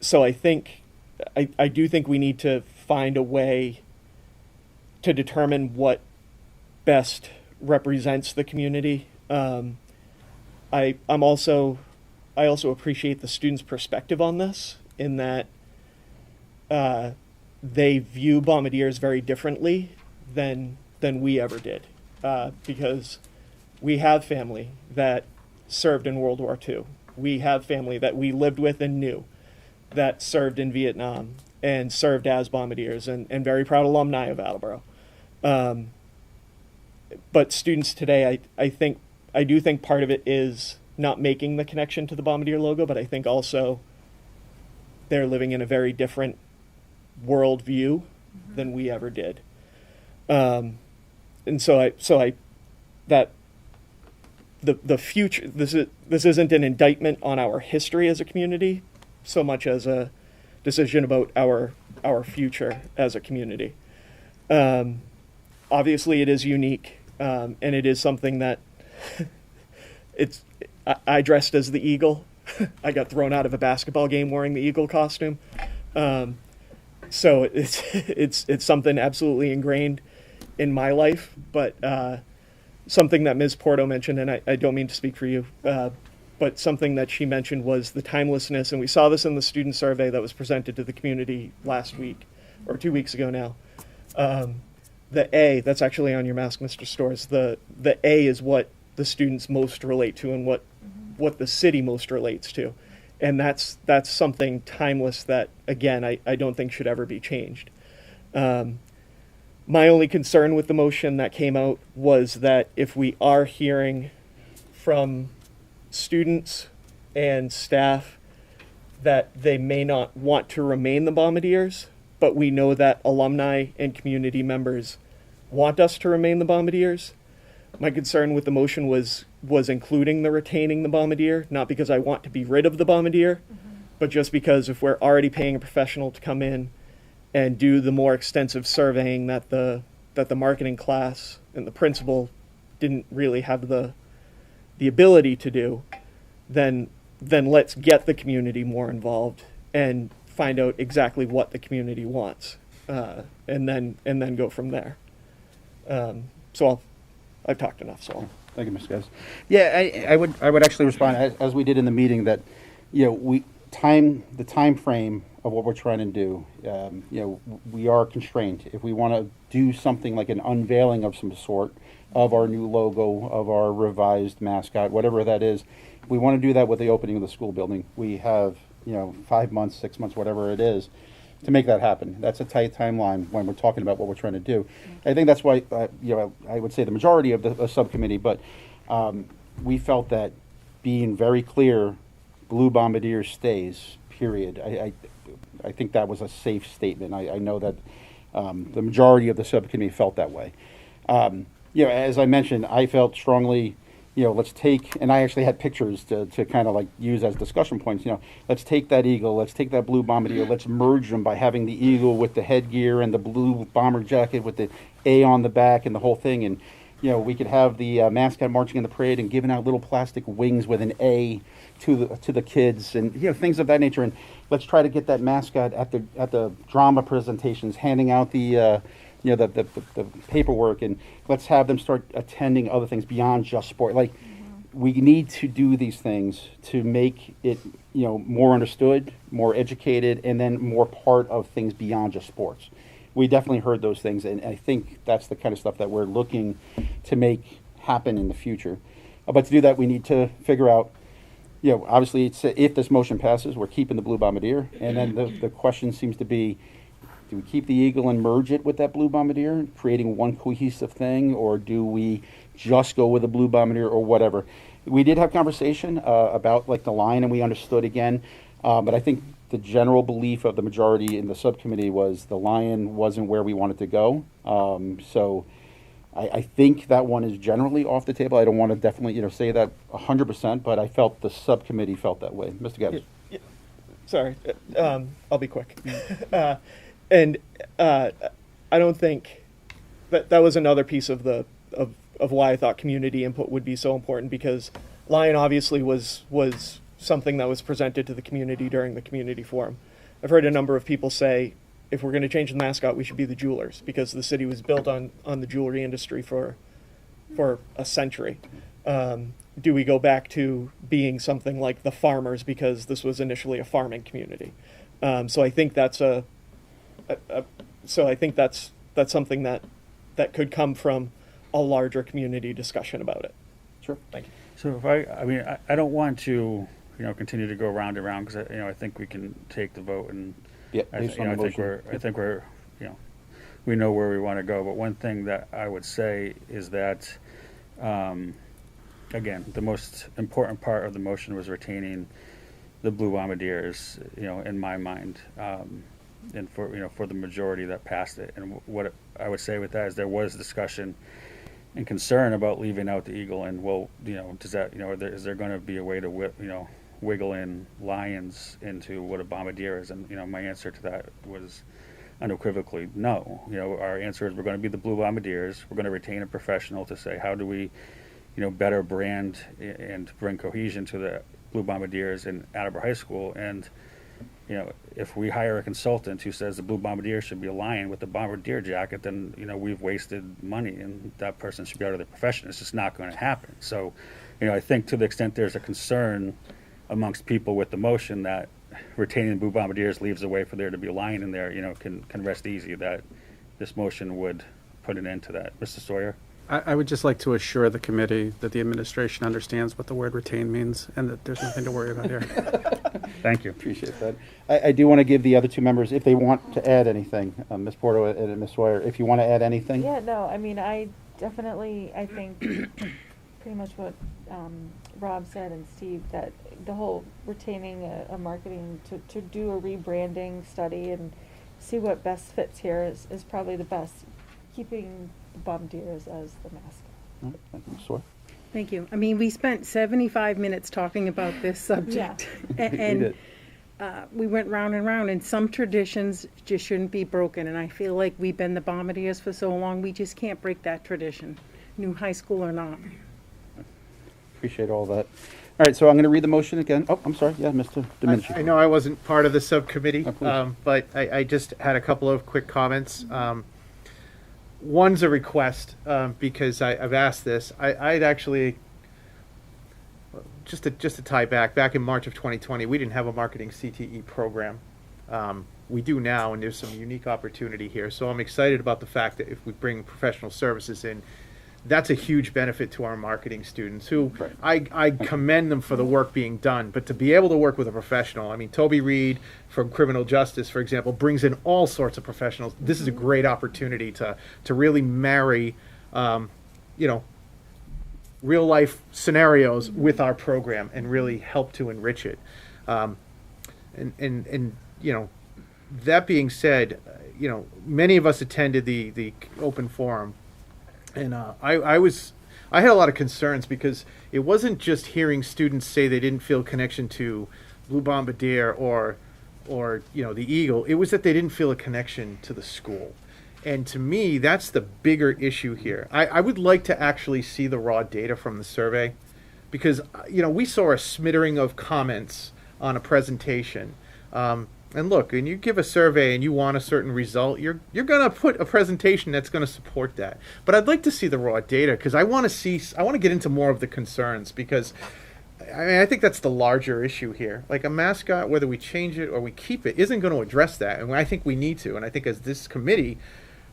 So I do think we need to find a way to determine what best represents the community. I also appreciate the students' perspective on this, in that they view Bombardiers very differently than we ever did, because we have family that served in World War II. We have family that we lived with and knew that served in Vietnam and served as Bombardiers, and very proud alumni of Attleboro. But students today, I do think part of it is not making the connection to the Bombardier logo, but I think also they're living in a very different worldview than we ever did. And so that the future, this isn't an indictment on our history as a community so much as a decision about our future as a community. Obviously it is unique, and it is something that I dressed as the eagle I got thrown out of a basketball game wearing the eagle costume. So it's something absolutely ingrained in my life, but something that Ms. Porto mentioned, and I don't mean to speak for you, but something that she mentioned was the timelessness, and we saw this in the student survey that was presented to the community last week, or 2 weeks ago now. The A, that's actually on your Mask Mr. Stores, the A is what the students most relate to and what the city most relates to. And that's something timeless that, again, I don't think should ever be changed. My only concern with the motion that came out was that if we are hearing from students and staff that they may not want to remain the Bombardiers, but we know that alumni and community members want us to remain the Bombardiers. My concern with the motion was including the retaining the Bombardier, not because I want to be rid of the Bombardier, but just because if we're already paying a professional to come in and do the more extensive surveying that the marketing class and the principal didn't really have the ability to do, then let's get the community more involved and find out exactly what the community wants, and then go from there. So I've talked enough. So Thank you, Mr. Guys. Yeah, I would actually respond as we did in the meeting that, the time frame of what we're trying to do, we are constrained. If we want to do something like an unveiling of some sort of our new logo, of our revised mascot, whatever that is, we want to do that with the opening of the school building. We have, 5 months, 6 months, whatever it is, to make that happen. That's a tight timeline when we're talking about what we're trying to do. I think that's why, I would say the majority of the subcommittee, but we felt that being very clear, Blue Bombardier stays, period. I think that was a safe statement. I know that the majority of the subcommittee felt that way. As I mentioned, I felt strongly, let's take, and I actually had pictures to kind of like use as discussion points, let's take that eagle, let's take that blue bombardier, let's merge them by having the eagle with the headgear and the blue bomber jacket with the A on the back and the whole thing. And, we could have the mascot marching in the parade and giving out little plastic wings with an A to the kids and, things of that nature. And let's try to get that mascot at the drama presentations, handing out the paperwork, and let's have them start attending other things beyond just sport. Like, we need to do these things to make it, more understood, more educated, and then more part of things beyond just sports. We definitely heard those things, and I think that's the kind of stuff that we're looking to make happen in the future. But to do that, we need to figure out, obviously, if this motion passes, we're keeping the Blue Bombardier, and then the question seems to be, do we keep the eagle and merge it with that Blue Bombardier, creating one cohesive thing, or do we just go with the Blue Bombardier or whatever? We did have conversation about like the line, and we understood again, but I think the general belief of the majority in the subcommittee was the lion wasn't where we wanted to go. So I think that one is generally off the table. I don't want to definitely say that 100%, but I felt the subcommittee felt that way. Mr. Gabbs. Yeah. Sorry, I'll be quick. And I don't think that was another piece of why I thought community input would be so important, because Lion obviously was something that was presented to the community during the community forum. I've heard a number of people say, if we're going to change the mascot, we should be the jewelers, because the city was built on the jewelry industry for a century. Do we go back to being something like the farmers, because this was initially a farming community? So I think that's something that could come from a larger community discussion about it. Sure. Thank you. So if I don't want to, continue to go round and round, because I think we can take the vote, and I think we're we know where we want to go. But one thing that I would say is that, again, the most important part of the motion was retaining the Blue Bombardiers, in my mind. And for the majority that passed it. And what I would say with that is there was discussion and concern about leaving out the eagle, and does that, is there going to be a way to wiggle in lions into what a bombardier is? And my answer to that was unequivocally no. Our answer is we're going to be the Blue Bombardiers. We're going to retain a professional to say how do we better brand and bring cohesion to Blue Bombardiers in Attleboro High School, and you know, if we hire a consultant who says the Blue Bombardier should be aligned with the Bombardier jacket, then, you know, we've wasted money and that person should be out of their profession. It's just not going to happen. So, you know, I think to the extent there's a concern amongst people with the motion that retaining the Blue Bombardiers leaves a way for there to be a line in there, you know, can rest easy that this motion would put an end to that. Mr. Sawyer? I would just like to assure the committee that the administration understands what the word retain means and that there's nothing to worry about here. Thank you. Appreciate that. I do want to give the other two members, if they want to add anything, Ms. Porto and Ms. Sawyer, if you want to add anything. Yeah, no, I mean, I think pretty much what Rob said and Steve, that the whole retaining a marketing to do a rebranding study and see what best fits here is probably the best. Keeping the Bombardiers as the mascot. Thank you, Ms. Sawyer. Thank you. I mean, we spent 75 minutes talking about this subject. And we went round and round, and some traditions just shouldn't be broken. And I feel like we've been the Bombardiers for so long, we just can't break that tradition, new high school or not. Appreciate all that. All right, so I'm going to read the motion again. Oh, I'm sorry. Yeah, Mr. Domenici. I know I wasn't part of the subcommittee, please. but I just had a couple of quick comments. One's a request, because I've asked this. I'd actually, just to tie back in March of 2020, we didn't have a marketing CTE program. We do now, and there's some unique opportunity here. So I'm excited about the fact that if we bring professional services in, that's a huge benefit to our marketing students, who I commend them for the work being done. But to be able to work with a professional, I mean, Toby Reed from Criminal Justice, for example, brings in all sorts of professionals. This is a great opportunity to really marry, you know, real life scenarios with our program and really help to enrich it. And you know, that being said, you know, many of us attended the open forum. And I had a lot of concerns because it wasn't just hearing students say they didn't feel connection to Blue Bombardier or you know, the Eagle. It was that they didn't feel a connection to the school. And to me, that's the bigger issue here. I would like to actually see the raw data from the survey, because you know, we saw a smattering of comments on a presentation. And look, when you give a survey and you want a certain result, you're going to put a presentation that's going to support that. But I'd like to see the raw data, because I want to get into more of the concerns, because I mean, I think that's the larger issue here. Like, a mascot, whether we change it or we keep it, isn't going to address that. And I think we need to. And I think as this committee,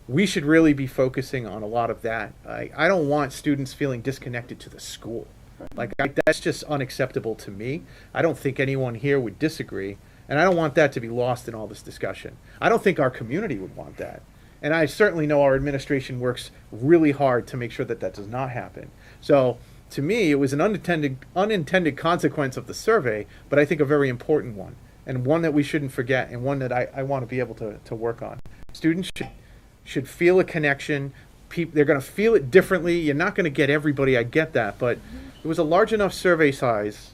we should really be focusing on a lot of that. I don't want students feeling disconnected to the school. Like, that's just unacceptable to me. I don't think anyone here would disagree. And I don't want that to be lost in all this discussion. I don't think our community would want that. And I certainly know our administration works really hard to make sure that that does not happen. So to me, it was an unintended consequence of the survey, but I think a very important one, and one that we shouldn't forget, and one that I want to be able to work on. Students should feel a connection. They're going to feel it differently. You're not going to get everybody, I get that, but it was a large enough survey size.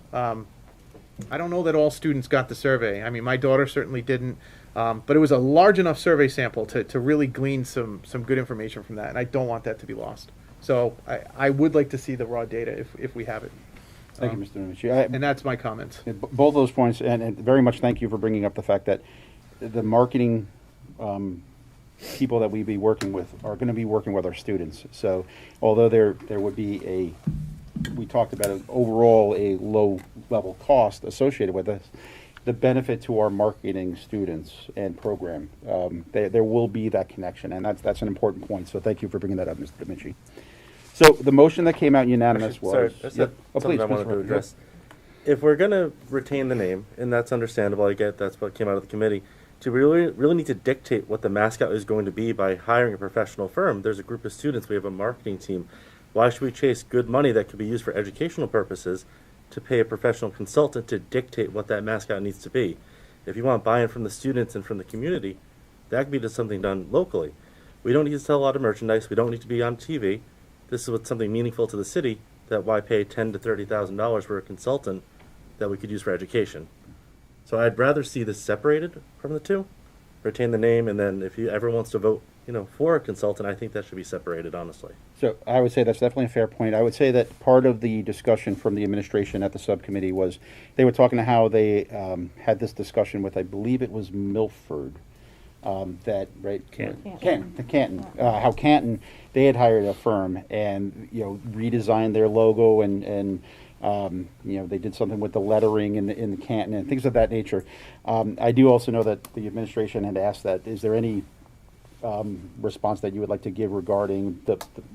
I don't know that all students got the survey. I mean, my daughter certainly didn't, but it was a large enough survey sample to really glean some good information from that, and I don't want that to be lost. So I would like to see the raw data if we have it. Thank you, Mr. Domenici. And that's my comments. Both those points, and very much thank you for bringing up the fact that the marketing people that we be working with are going to be working with our students. So although there would be we talked about it, overall a low level cost associated with this, the benefit to our marketing students and program, there will be that connection, and that's an important point. So thank you for bringing that up, Mr. Domenici. So the motion that came out unanimous was... Sorry, that's something I wanted to address. If we're going to retain the name, and that's understandable, I get that's what came out of the committee, to really need to dictate what the mascot is going to be by hiring a professional firm. There's a group of students, we have a marketing team. Why should we chase good money that could be used for educational purposes to pay a professional consultant to dictate what that mascot needs to be? If you want buy-in from the students and from the community, that could be just something done locally. We don't need to sell a lot of merchandise. We don't need to be on TV. This is what's something meaningful to the city, that why pay $10,000 to $30,000 for a consultant that we could use for education. So I'd rather see this separated from the two, retain the name, and then if you ever wants to vote for a consultant, I think that should be separated, honestly. So I would say that's definitely a fair point. I would say that part of the discussion from the administration at the subcommittee was they were talking to how they had this discussion with, I believe it was Milford, that, right? Canton. How Canton, they had hired a firm and, redesigned their logo and they did something with the lettering in the Canton and things of that nature. I do also know that the administration had asked that, is there any response that you would like to give regarding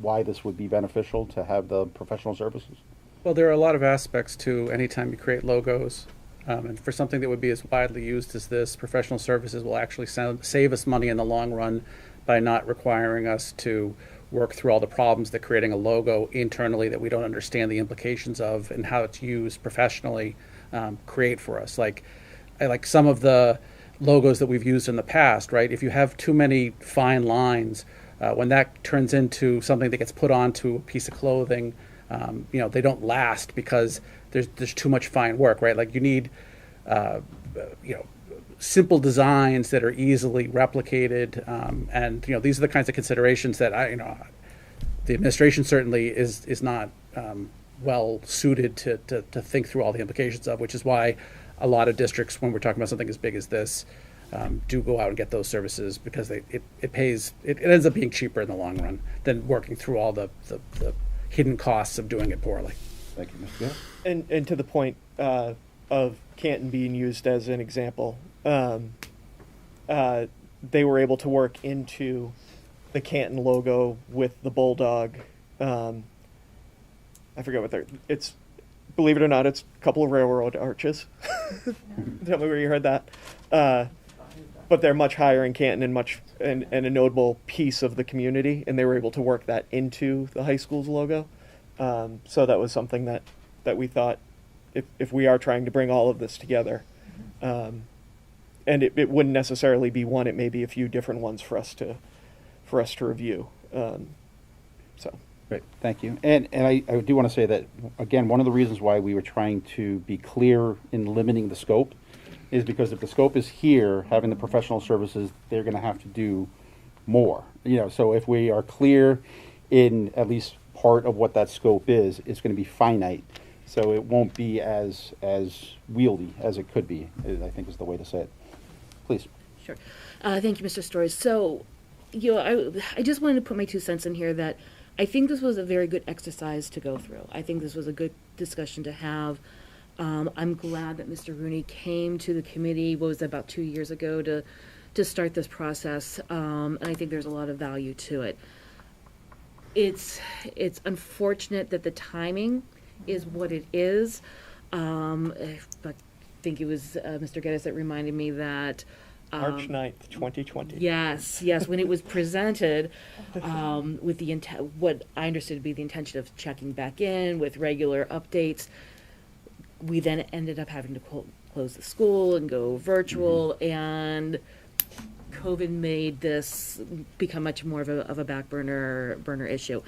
why this would be beneficial to have the professional services? Well, there are a lot of aspects to anytime you create logos. And for something that would be as widely used as this, professional services will actually save us money in the long run by not requiring us to work through all the problems that creating a logo internally that we don't understand the implications of and how it's used professionally create for us. Like some of the logos that we've used in the past, right? If you have too many fine lines, when that turns into something that gets put onto a piece of clothing, they don't last because there's too much fine work, right? Like you need, simple designs that are easily replicated, and these are the kinds of considerations that the administration certainly is not well suited to think through all the implications of, which is why a lot of districts, when we're talking about something as big as this, do go out and get those services because it ends up being cheaper in the long run than working through all the hidden costs of doing it poorly. Thank you, Mr. Gill. And to the point of Canton being used as an example, they were able to work into the Canton logo with the bulldog. I forget what it's. Believe it or not, it's a couple of railroad arches. Tell me where you heard that. But they're much higher in Canton and a notable piece of the community, and they were able to work that into the high school's logo. So that was something that we thought, if we are trying to bring all of this together, and it wouldn't necessarily be one, it may be a few different ones for us to review. Great, thank you. And I do want to say that, again, one of the reasons why we were trying to be clear in limiting the scope is because if the scope is here, having the professional services, they're going to have to do more. So if we are clear in at least part of what that scope is, it's going to be finite. So it won't be as wieldy as it could be, I think is the way to say it. Please. Sure. Thank you, Mr. Storrs. So, I just wanted to put my 2 cents in here that I think this was a very good exercise to go through. I think this was a good discussion to have. I'm glad that Mr. Rooney came to the committee, about 2 years ago, to start this process, and I think there's a lot of value to it. It's unfortunate that the timing is what it is, but I think it was Mr. Geddes that reminded me that March 9th, 2020. Yes, when it was presented with the what I understood to be the intention of checking back in with regular updates, we then ended up having to close the school and go virtual, and COVID made this become much more of a back burner issue.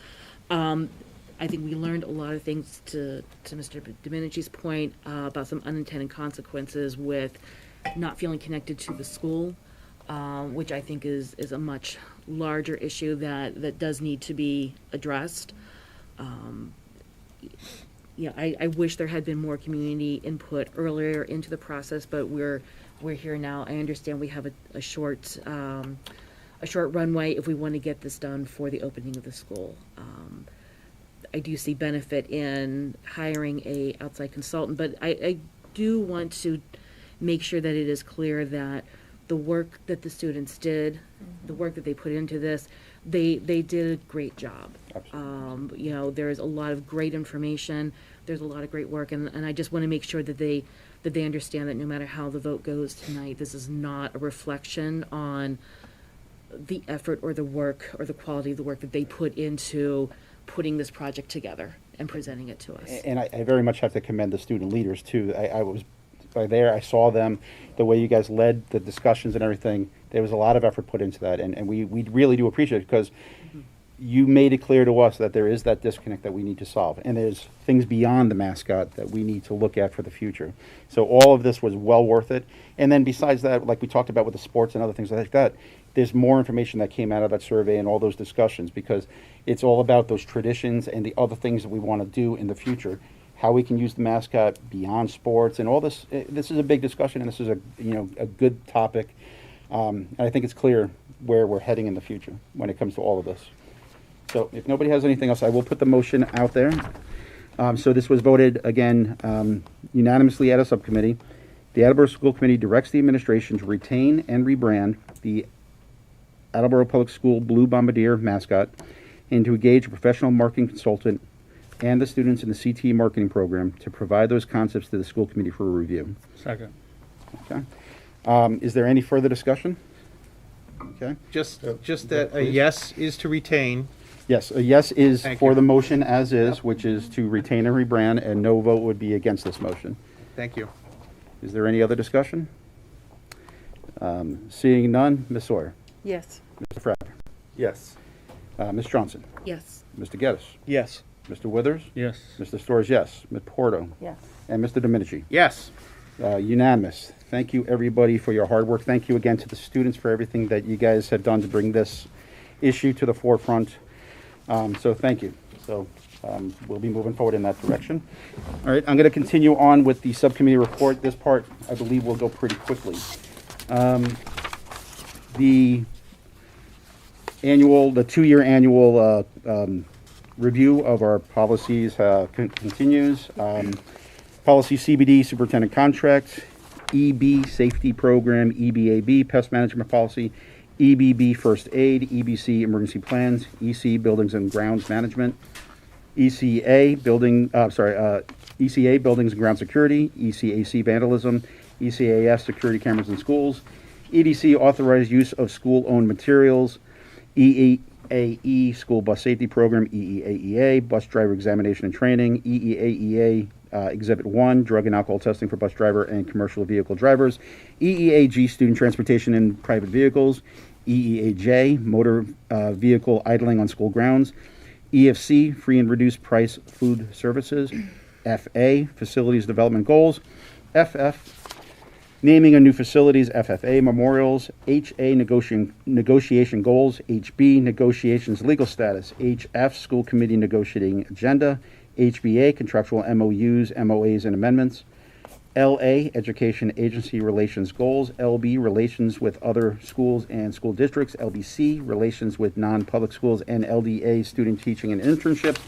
I think we learned a lot of things, to Mr. Domenici's point, about some unintended consequences with not feeling connected to the school, which I think is a much larger issue that does need to be addressed. I wish there had been more community input earlier into the process, but we're here now. I understand we have a short runway if we want to get this done for the opening of the school. I do see benefit in hiring a outside consultant, but I do want to make sure that it is clear that the work that the students did, the work that they put into this, they did a great job. There's a lot of great information, there's a lot of great work, and I just want to make sure that they understand that no matter how the vote goes tonight, this is not a reflection on the effort or the work or the quality of the work that they put into putting this project together and presenting it to us. And I very much have to commend the student leaders too. I was there, I saw them, the way you guys led the discussions and everything. There was a lot of effort put into that, and we really do appreciate it because you made it clear to us that there is that disconnect that we need to solve, and there's things beyond the mascot that we need to look at for the future. So all of this was well worth it. And then besides that, like we talked about with the sports and other things like that, there's more information that came out of that survey and all those discussions, because it's all about those traditions and the other things that we want to do in the future, how we can use the mascot beyond sports and all this. This is a big discussion, and this is a good topic. And I think it's clear where we're heading in the future when it comes to all of this. So if nobody has anything else, I will put the motion out there. So this was voted, again, unanimously at a subcommittee. The Attleboro School Committee directs the administration to retain and rebrand the Attleboro Public School Blue Bombardier mascot and to engage a professional marketing consultant and the students in the CTE marketing program to provide those concepts to the school committee for a review. Second. Okay. Is there any further discussion? Okay. Just that a yes is to retain. Yes, a yes is Thank for you. the motion as is, which is to retain and rebrand, and no vote would be against this motion. Thank you. Is there any other discussion? Seeing none, Ms. Sawyer. Yes. Mr. Frapp. Yes. Ms. Johnson. Yes. Mr. Geddes. Yes. Mr. Withers. Yes. Mr. Storrs, yes. Ms. Porto. Yes. And Mr. Domenici. Yes. Unanimous. Thank you, everybody, for your hard work. Thank you again to the students for everything that you guys have done to bring this issue to the forefront. So thank you. So we'll be moving forward in that direction. All right, I'm going to continue on with the subcommittee report. This part, I believe, will go pretty quickly. The 2-year annual review of our policies continues. Policy CBD, superintendent contract, EB, safety program, EBAB, pest management policy, EBB, first aid, EBC, emergency plans, EC, buildings and grounds management, ECA, ECA, buildings and ground security, ECAC, vandalism, ECAS, security cameras in schools, EDC, authorized use of school-owned materials, EEAE, school bus safety program, EEAEA, bus driver examination and training, EEAEA, Exhibit 1, drug and alcohol testing for bus driver and commercial vehicle drivers, EEAG, student transportation in private vehicles, EEAJ, motor vehicle idling on school grounds, EFC, free and reduced price food services, FA, facilities development goals, FF, naming of new facilities, FFA, memorials, HA, negotiation goals, HB, negotiations legal status, HF, school committee negotiating agenda, HBA, contractual MOUs, MOAs, and amendments, LA, education agency relations goals, LB, relations with other schools and school districts, LBC, relations with non-public schools, and LDA, student teaching and internships.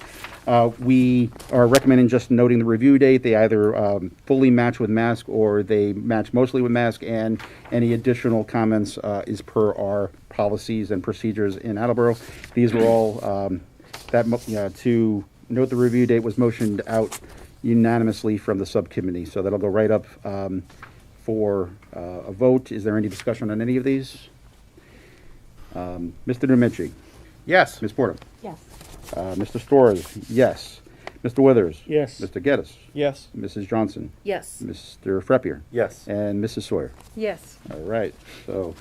We are recommending just noting the review date. They either fully match with MASC or they match mostly with MASC, and any additional comments is per our policies and procedures in Attleboro. These were all to note the review date was motioned out unanimously from the subcommittee, so that'll go right up for a vote. Is there any discussion on any of these? Mr. Domenici? Yes. Ms. Porter? Yes. Mr. Storrs? Yes. Mr. Withers? Yes. Mr. Geddes? Yes. Mrs. Johnson? Yes. Mr. Freppier? Yes. And Mrs. Sawyer? Yes. All right. So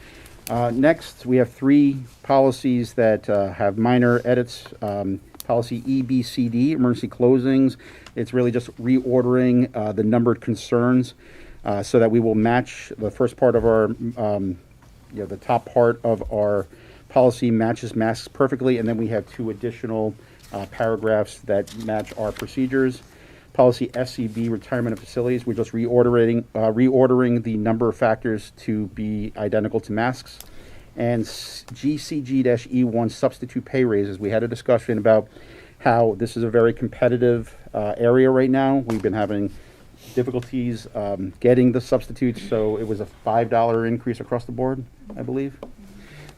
next, we have 3 policies that have minor edits. Policy EBCD, emergency closings. It's really just reordering the numbered concerns so that we will match the first part of our, the top part of our policy matches masks perfectly, and then we have 2 additional paragraphs that match our procedures. Policy SCB, retirement of facilities. We're just reordering the number of factors to be identical to masks. And GCG-E1, substitute pay raises. We had a discussion about how this is a very competitive area right now. We've been having difficulties getting the substitutes, so it was a $5 increase across the board, I believe.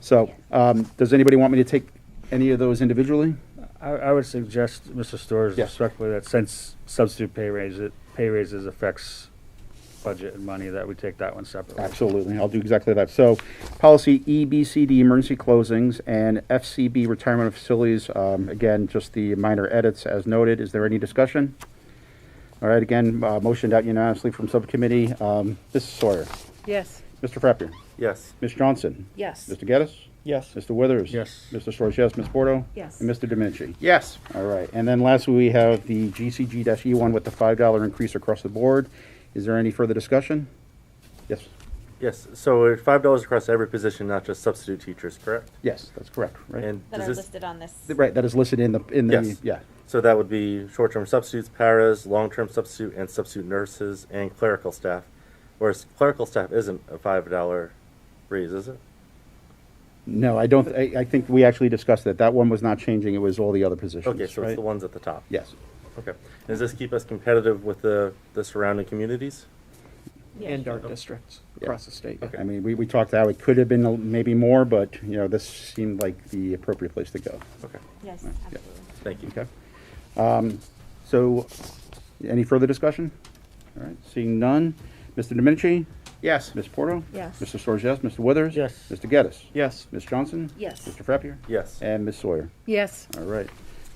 So does anybody want me to take any of those individually? I would suggest, Mr. Storrs, Yes. respectfully, that since substitute pay raises affects budget and money, that we take that one separately. Absolutely, I'll do exactly that. So, policy EBCD, emergency closings, and FCB, retirement of facilities. Again, just the minor edits as noted. Is there any discussion? All right, again, motioned out unanimously from subcommittee. Mrs. Sawyer. Yes. Mr. Frappier. Yes. Ms. Johnson. Yes. Mr. Geddes. Yes. Mr. Withers? Yes. Mr. Storrs, yes. Ms. Porto? Yes. And Mr. Domenici? Yes. All right, and then lastly, we have the GCG-E1 with the $5 increase across the board. Is there any further discussion? Yes? Yes, so it's $5 across every position, not just substitute teachers, correct? Yes, that's correct, right? And That does are this, listed on this. Right, that is listed in Yes. yeah. So that would be short-term substitutes, paras, long-term substitute, and substitute nurses, and clerical staff. Whereas clerical staff isn't a $5 raise, is it? No, I don't, I think we actually discussed that. That one was not changing, it was all the other positions, Okay, so right? it's the ones at the top. Yes. Okay. Does this keep us competitive with the surrounding communities? And our districts across the state. I mean, we talked how it could have been maybe more, but, you know, this seemed like the appropriate place to go. Okay. Yes, Yeah. absolutely. Thank you. Okay. So, any further discussion? All right, seeing none. Mr. Domenici? Yes. Ms. Porto? Yes. Mr. Storrs, yes. Mr. Withers? Yes. Mr. Geddes? Yes. Ms. Johnson? Yes. Mr. Frappier? Yes. And Ms. Sawyer? Yes. All right.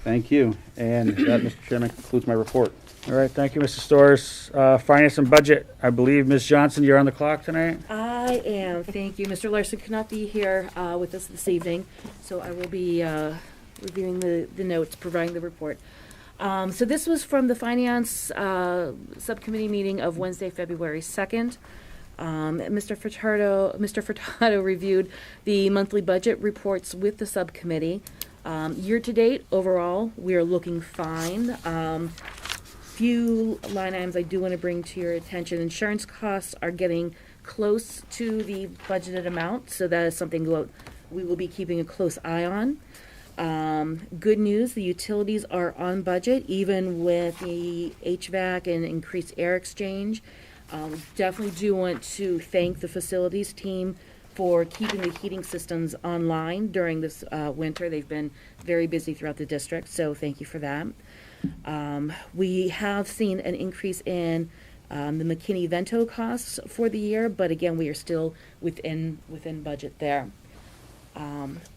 Thank you. And that, Mr. Chairman, concludes my report. All right, thank you, Mr. Storrs. Finance and Budget, I believe, Ms. Johnson, you're on the clock tonight? I am, thank you. Mr. Larson could not be here with us this evening, so I will be reviewing the notes, providing the report. So this was from the Finance Subcommittee meeting of Wednesday, February 2nd. Mr. Furtado reviewed the monthly budget reports with the subcommittee. Year-to-date, overall, we are looking fine. Few line items I do want to bring to your attention. Insurance costs are getting close to the budgeted amount, so that is something we will be keeping a close eye on. Good news, the utilities are on budget, even with the HVAC and increased air exchange. Definitely do want to thank the facilities team for keeping the heating systems online during this winter. They've been very busy throughout the district, so thank you for that. We have seen an increase in the McKinney-Vento costs for the year, but again, we are still within budget there.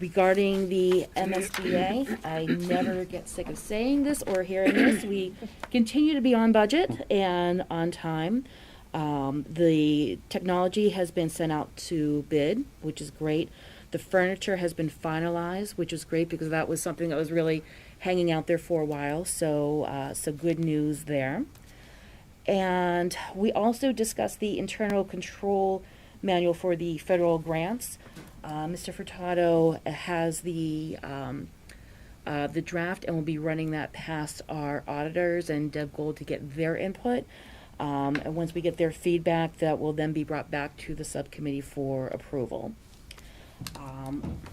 Regarding the MSBA, I never get sick of saying this or hearing this. We continue to be on budget and on time. The technology has been sent out to bid, which is great. The furniture has been finalized, which is great because that was something that was really hanging out there for a while. So good news there. And we also discussed the internal control manual for the federal grants. Mr. Furtado has the draft and will be running that past our auditors and Deb Gold to get their input. And once we get their feedback, that will then be brought back to the subcommittee for approval.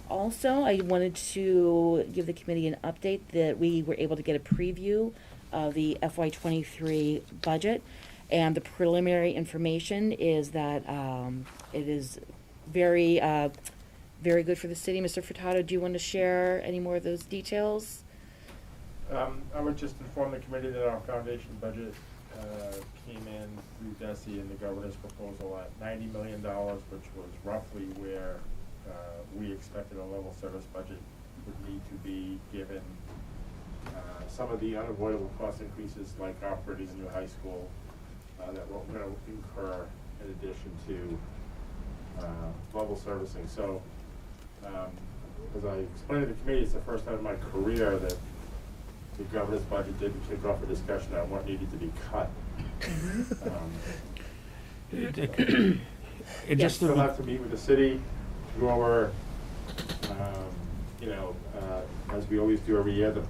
Also, I wanted to give the committee an update that we were able to get a preview of the FY23 budget, and the preliminary information is that it is very good for the city. Mr. Furtado, do you want to share any more of those details? I would just inform the committee that our foundation budget came in through DESE and the governor's proposal at $90 million, which was roughly where we expected a level service budget would need to be, given some of the unavoidable cost increases like operating a new high school that we're going to incur in addition to level servicing. So as I explained to the committee, it's the first time in my career that the governor's budget didn't kick off a discussion on what needed to be cut. It just still have to meet with the city, go over, as we always do every year, the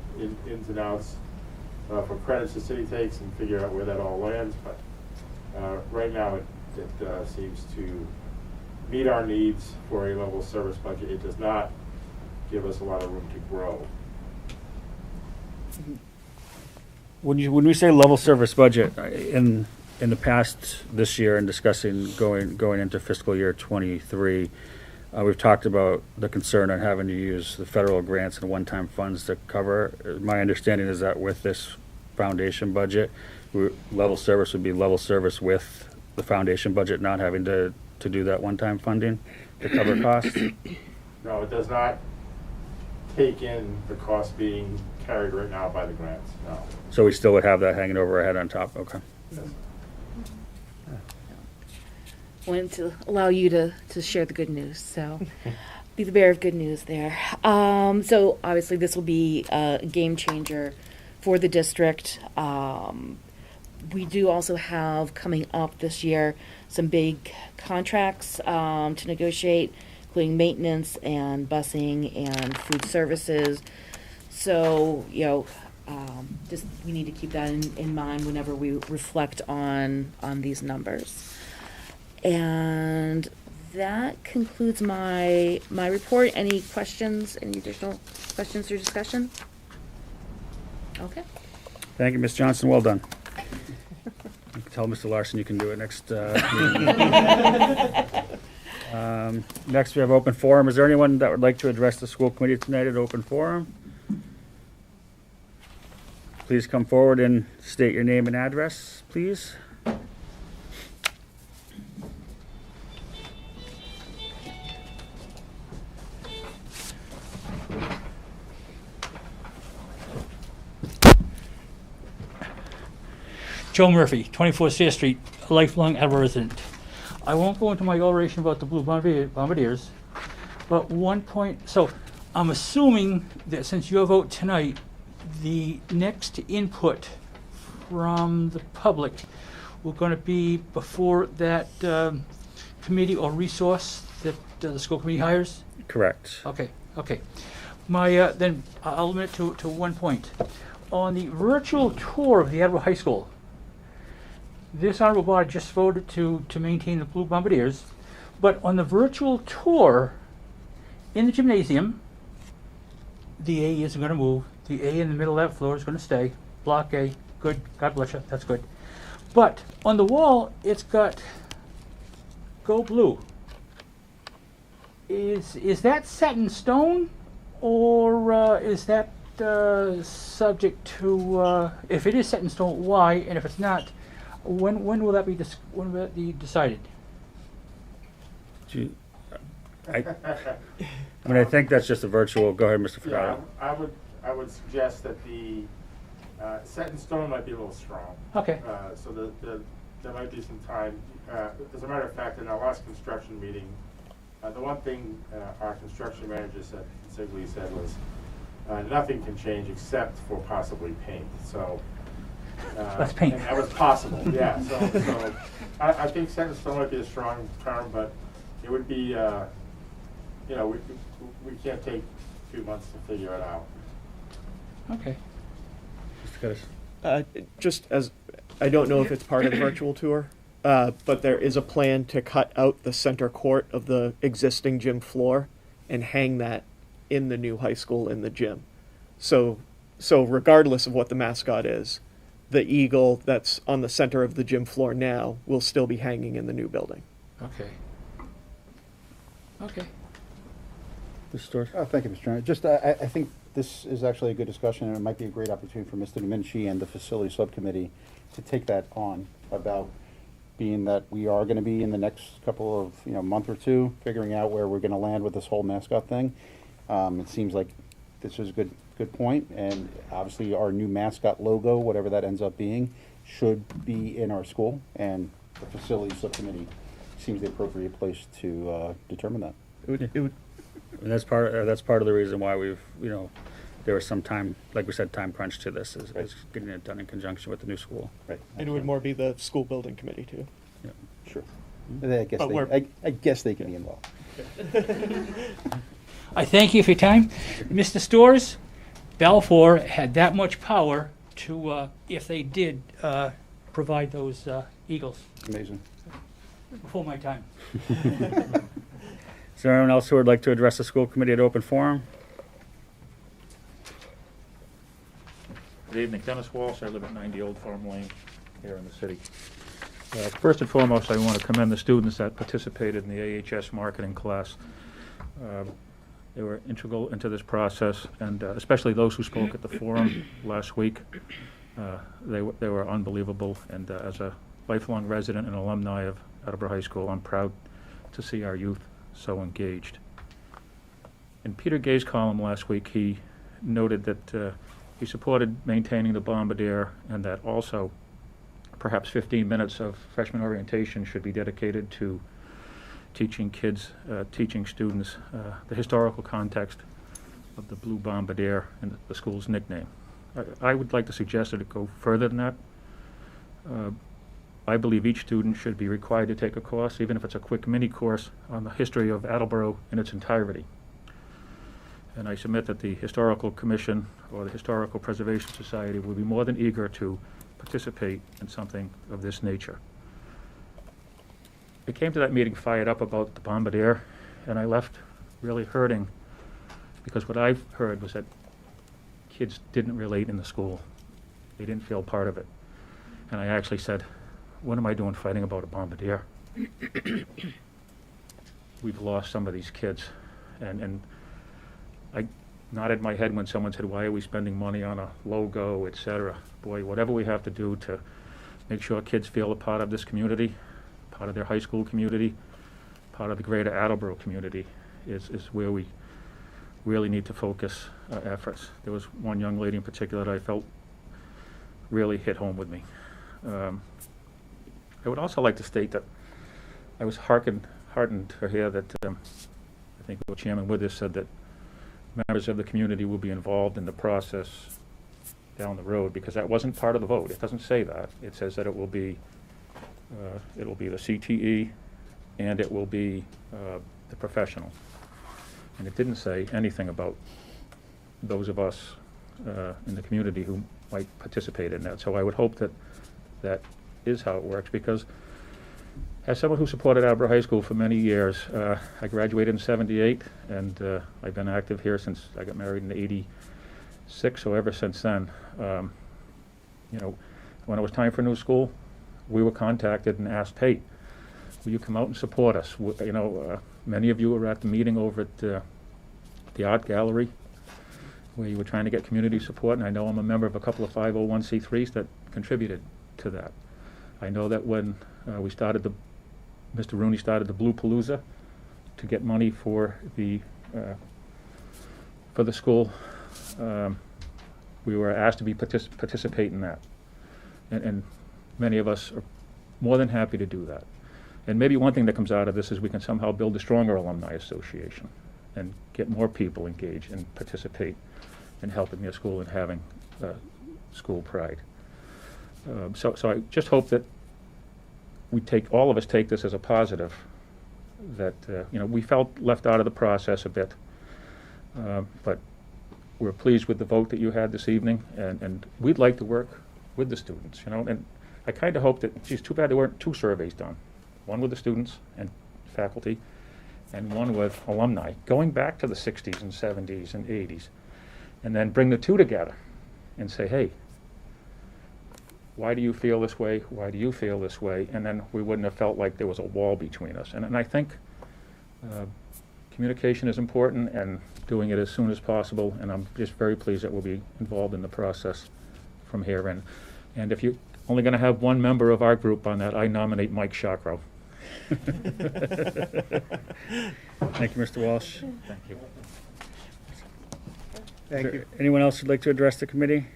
ins and outs for credits the city takes and figure out where that all lands. But right now, it seems to meet our needs for a level service budget. It does not give us a lot of room to grow. When we say level service budget, in the past this year and discussing going into fiscal year 23, we've talked about the concern on having to use the federal grants and one-time funds to cover. My understanding is that with this foundation budget, level service would be level service with the foundation budget not having to do that one-time funding to cover costs? No, it does not take in the cost being carried right now by the grants, no. So we still would have that hanging over our head on top, okay. Yes. wanted to allow you to share the good news. So be the bearer of good news there. So obviously this will be a game changer for the district. We do also have coming up this year some big contracts to negotiate, including maintenance and busing and food services. So, just we need to keep that in mind whenever we reflect on these numbers. And that concludes my report. Any questions, any additional questions or discussion? Okay. Thank you, Ms. Johnson. Well done. You can tell Mr. Larson you can do it next meeting. Next, we have open forum. Is there anyone that would like to address the school committee tonight at open forum? Please come forward and state your name and address, please. Joe Murphy, 24 Sear Street, a lifelong Attleboro resident. I won't go into my oration about the Blue Bombardiers, but one point, so I'm assuming that since your vote tonight, the next input from the public will going to be before that committee or resource that the school committee hires? Correct. Okay. My then I'll limit it to one point. On the virtual tour of the Attleboro High School, this honorable body just voted to maintain the Blue Bombardiers, but on the virtual tour in the gymnasium, the A isn't going to move. The A in the middle of that floor is going to stay. Block A, good. God bless you. That's good. But on the wall, it's got Go Blue. Is that set in stone, or is that subject to? If it is set in stone, why? And if it's not, when will that be? When will that be decided? I think that's just a virtual. Go ahead, Mr. Furtado. Yeah, I would suggest that the set in stone might be a little strong. Okay. So there might be some time. As a matter of fact, in our last construction meeting, the one thing our construction manager said was nothing can change except for possibly paint. So that's paint. And that was possible. Yeah. So I think set in stone might be a strong term, but it would be we can't take 2 months to figure it out. Okay. Mr. Curtis. Just as I don't know if it's part of the virtual tour, but there is a plan to cut out the center court of the existing gym floor and hang that in the new high school in the gym. So regardless of what the mascot is, the eagle that's on the center of the gym floor now will still be hanging in the new building. Okay. Thank you, Mr. Chairman. Just, I think this is actually a good discussion, and it might be a great opportunity for Mr. Domenici and the facility subcommittee to take that on, about being that we are going to be in the next couple of month or two figuring out where we're going to land with this whole mascot thing. It seems like this is a good point, and obviously our new mascot logo, whatever that ends up being, should be in our school, and the facility subcommittee seems the appropriate place to determine that. It would. And that's part of the reason why we've there was some time, like we said, time crunch to this is getting it done in conjunction with the new school. Right. And it would more be the school building committee too. Yeah. Sure. Mm-hmm. I guess they can be involved. I thank you for your time. Mr. Stores, Balfour had that much power to, if they did provide those eagles. Amazing. Before my time. Is there anyone else who would like to address the school committee at open forum? Good evening, Dennis Walsh. I live at 90 Old Farm Lane here in the city. First and foremost, I want to commend the students that participated in the AHS marketing class. They were integral into this process, and especially those who spoke at the forum last week. They were unbelievable, and as a lifelong resident and alumni of Attleboro High School, I'm proud to see our youth so engaged. In Peter Gay's column last week, he noted that he supported maintaining the Bombardier, and that also perhaps 15 minutes of freshman orientation should be dedicated to teaching kids, teaching students the historical context of the Blue Bombardier and the school's nickname. I would like to suggest that it go further than that. I believe each student should be required to take a course, even if it's a quick mini course, on the history of Attleboro in its entirety. And I submit that the Historical Commission or the Historical Preservation Society will be more than eager to participate in something of this nature. I came to that meeting fired up about the Bombardier, and I left really hurting, because what I've heard was that kids didn't relate in the school. They didn't feel part of it. And I actually said, what am I doing fighting about a Bombardier? We've lost some of these kids. And I nodded my head when someone said, why are we spending money on a logo, etc. Boy, whatever we have to do to make sure kids feel a part of this community, part of their high school community, part of the greater Attleboro community, is where we really need to focus efforts. There was one young lady in particular that I felt really hit home with me. I would also like to state that I was heartened to hear that I think the Chairman Withers said that members of the community will be involved in the process down the road, because that wasn't part of the vote. It doesn't say that. It says that it will be the CTE and it will be the professional. And it didn't say anything about those of us in the community who might participate in that. So I would hope that that is how it works, because as someone who supported Attleboro High School for many years, I graduated in '78, and I've been active here since I got married in '86, so ever since then. You know, when it was time for a new school, we were contacted and asked, hey, will you come out and support us? You know, many of you were at the meeting over at the Art Gallery, where you were trying to get community support, and I know I'm a member of a couple of 501c3s that contributed to that. I know that when we started Mr. Rooney started the Blue Palooza to get money for the school, we were asked to participate in that, and many of us are more than happy to do that. And maybe one thing that comes out of this is we can somehow build a stronger alumni association and get more people engaged and participate in helping their school and having school pride. So I just hope that all of us take this as a positive, that you know, we felt left out of the process a bit, but we're pleased with the vote that you had this evening, and we'd like to work with the students, you know, and I kind of hope that, geez, too bad there weren't two surveys done, one with the students and faculty, and one with alumni, going back to the 60s and 70s and 80s, and then bring the two together and say, hey, why do you feel this way? Why do you feel this way? And then we wouldn't have felt like there was a wall between us. And I think communication is important, and doing it as soon as possible. And I'm just very pleased that we'll be involved in the process from here. And if you're only going to have one member of our group on that, I nominate Mike Shakro. Thank you, Mr. Walsh. Thank you. Thank you. Anyone else who'd like to address the committee?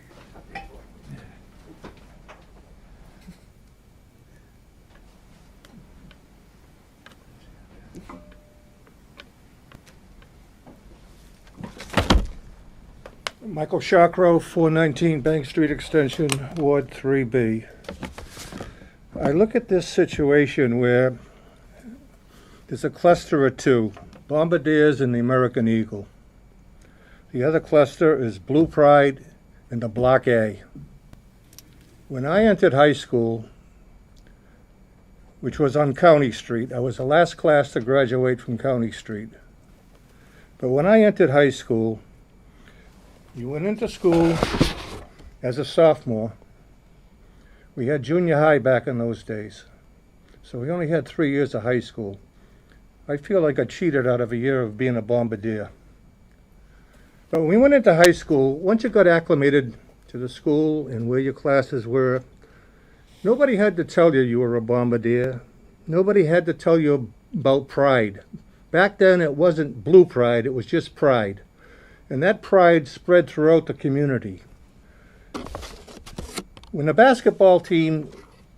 Michael Shakro, 419 Bank Street Extension, Ward 3B. I look at this situation where there's a cluster of two, Bombardiers and the American Eagle. The other cluster is Blue Pride and the Block A. When I entered high school, which was on County Street, I was the last class to graduate from County Street. But when I entered high school, you went into school as a sophomore. We had junior high back in those days. So we only had 3 years of high school. I feel like I cheated out of a year of being a Bombardier. But when we went into high school, once you got acclimated to the school and where your classes were, nobody had to tell you were a Bombardier. Nobody had to tell you about pride. Back then it wasn't Blue Pride, it was just pride. And that pride spread throughout the community. When the basketball team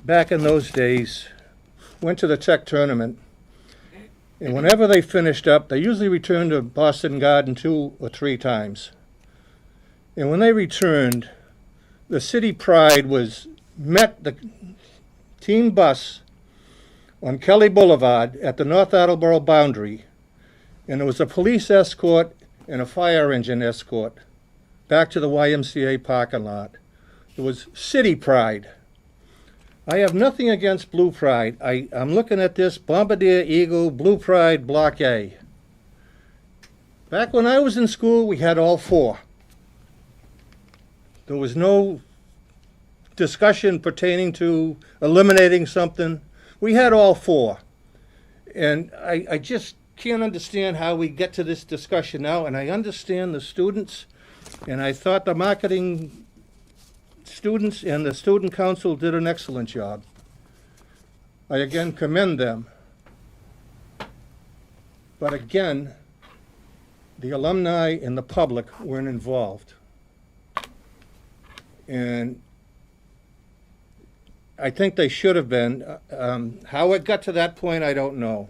back in those days went to the tech tournament, And whenever they finished up, they usually returned to Boston Garden 2 or 3 times. And when they returned, the city pride met the team bus on Kelly Boulevard at the North Attleboro boundary, and there was a police escort and a fire engine escort back to the YMCA parking lot. It was city pride. I have nothing against Blue Pride. I'm looking at this Bombardier Eagle Blue Pride Block A. Back when I was in school, we had all 4. There was no discussion pertaining to eliminating something. We had all 4. And I just can't understand how we get to this discussion now. And I understand the students, and I thought the marketing students and the student council did an excellent job. I again commend them. But again, the alumni and the public weren't involved. And I think they should have been. How it got to that point, I don't know.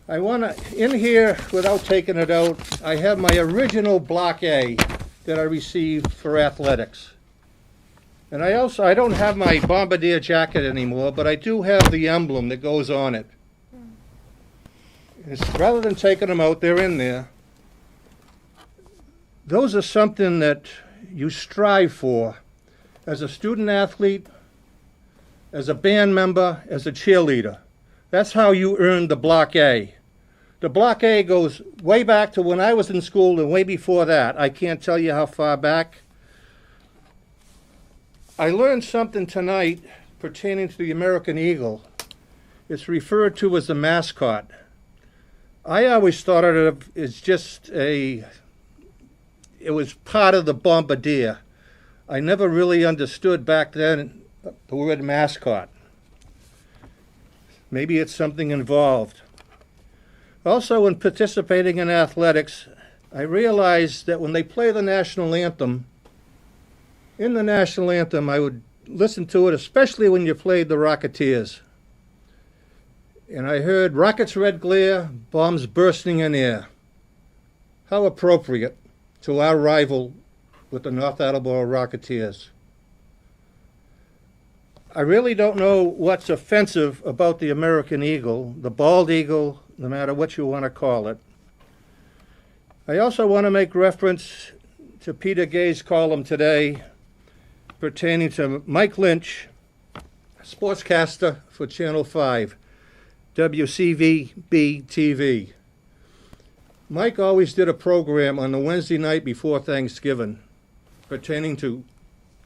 I want to, in here, without taking it out, I have my original Block A that I received for athletics. And I don't have my Bombardier jacket anymore, but I do have the emblem that goes on it. Rather than taking them out, they're in there. Those are something that you strive for as a student athlete, as a band member, as a cheerleader. That's how you earn the Block A. The Block A goes way back to when I was in school and way before that. I can't tell you how far back. I learned something tonight pertaining to the American Eagle. It's referred to as the mascot. I always thought of it as just it was part of the Bombardier. I never really understood back then the word mascot. Maybe it's something involved. Also, in participating in athletics, I realized that when they play the national anthem, in the national anthem, I would listen to it, especially when you played the Rocketeers. And I heard rockets' red glare, bombs bursting in air. How appropriate to our rival with the North Attleboro Rocketeers. I really don't know what's offensive about the American Eagle, the bald eagle, no matter what you want to call it. I also want to make reference to Peter Gay's column today pertaining to Mike Lynch, sportscaster for Channel 5, WCVB-TV. Mike always did a program on the Wednesday night before Thanksgiving pertaining to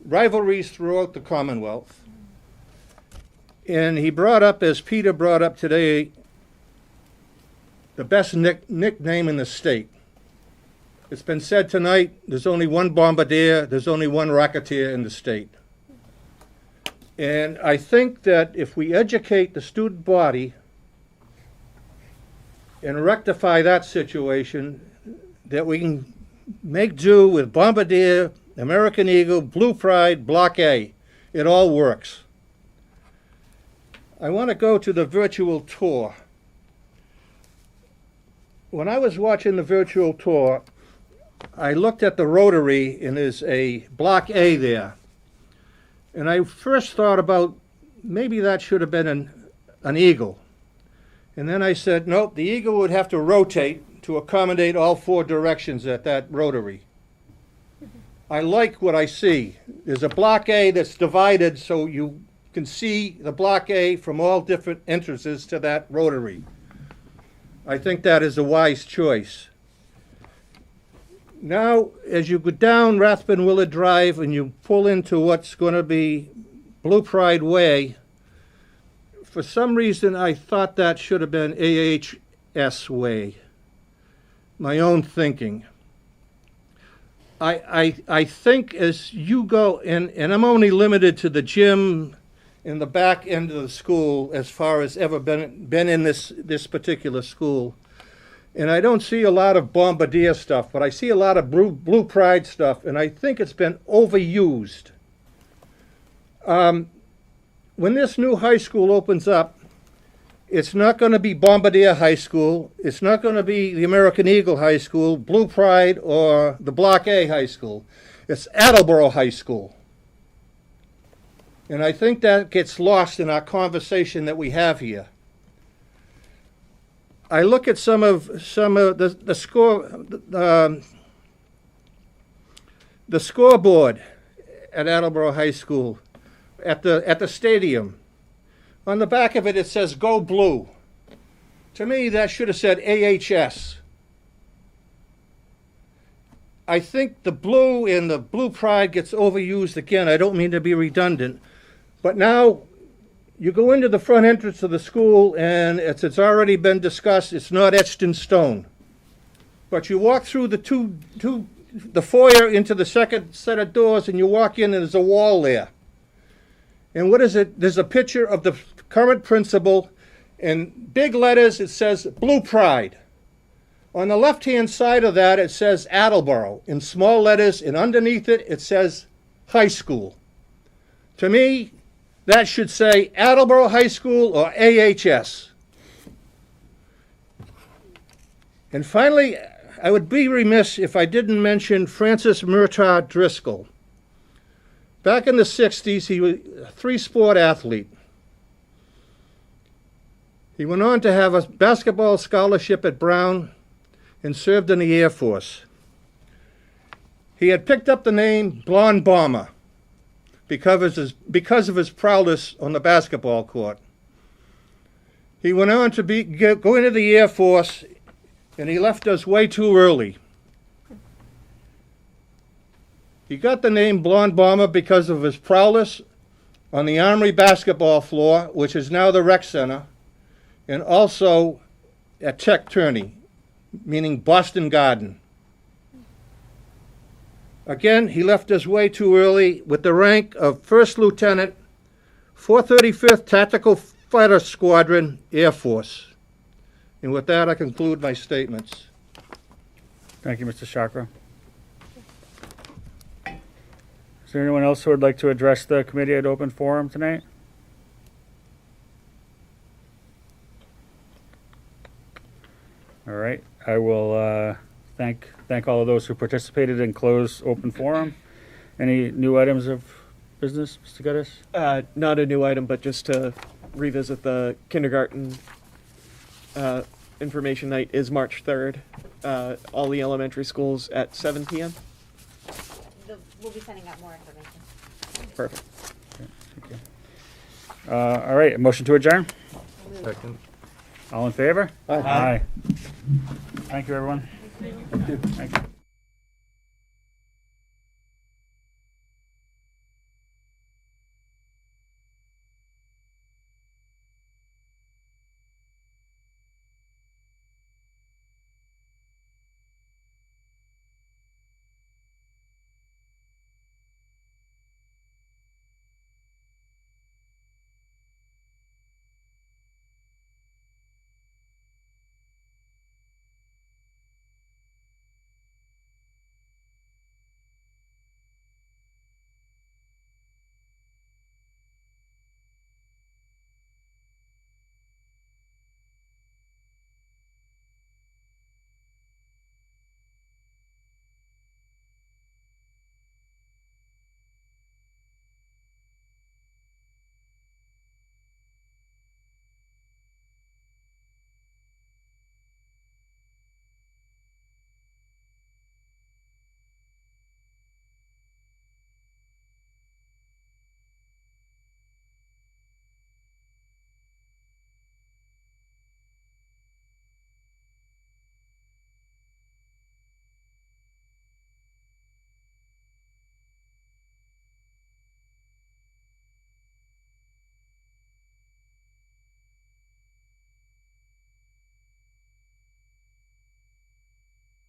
rivalries throughout the Commonwealth. And he brought up, as Peter brought up today, the best nickname in the state. It's been said tonight, there's only one Bombardier, there's only one Rocketeer in the state. And I think that if we educate the student body and rectify that situation, that we can make do with Bombardier, American Eagle, Blue Pride, Block A. It all works. I want to go to the virtual tour. When I was watching the virtual tour, I looked at the Rotary, and there's a Block A there. And I first thought about maybe that should have been an eagle. And then I said, nope, the eagle would have to rotate to accommodate all 4 directions at that Rotary. I like what I see. There's a Block A that's divided so you can see the Block A from all different entrances to that Rotary. I think that is a wise choice. Now, as you go down Rathbun Willard Drive and you pull into what's going to be Blue Pride Way, for some reason I thought that should have been AHS Way. My own thinking. I think as you go, and I'm only limited to the gym in the back end of the school as far as ever been in this particular school. And I don't see a lot of Bombardier stuff, but I see a lot of Blue Pride stuff, and I think it's been overused. When this new high school opens up, It's not going to be Bombardier High School. It's not going to be the American Eagle High School, Blue Pride, or the Block A High School. It's Attleboro High School. And I think that gets lost in our conversation that we have here. I look at some of the scoreboard at Attleboro High School, at the stadium. On the back of it, it says "Go Blue." To me, that should have said AHS. I think the blue in the Blue Pride gets overused again. I don't mean to be redundant, but now you go into the front entrance of the school, and it's already been discussed. It's not etched in stone, but you walk through the foyer into the second set of doors, and you walk in, and there's a wall there. And what is it? There's a picture of the current principal. In big letters, it says Blue Pride. On the left-hand side of that, it says Attleboro. In small letters, and underneath it, it says high school. To me, that should say Attleboro High School or AHS. And finally, I would be remiss if I didn't mention Francis Murtaugh Driscoll. Back in the 60s, he was a three-sport athlete. He went on to have a basketball scholarship at Brown and served in the Air Force. He had picked up the name Blonde Bomber because of his prowess on the basketball court. He went on to go into the Air Force, and he left us way too early. He got the name Blonde Bomber because of his prowess on the Armory basketball floor, which is now the Rec Center, and also at Tech Turney, meaning Boston Garden. Again, he left us way too early with the rank of First Lieutenant, 435th Tactical Fighter Squadron, Air Force. And with that, I conclude my statements. Thank you, Mr. Chakra. Is there anyone else who would like to address the committee at open forum tonight? All right, I will thank all of those who participated in closed open forum. Any new items of business, Mr. Geddes? Not a new item, but just to revisit the kindergarten information night is March 3rd. All the elementary schools at 7 p.m. We'll be sending out more information. Perfect. Okay, thank you. All right, a motion to adjourn? Second. All in favor? Aye. Thank you, everyone. Thank you.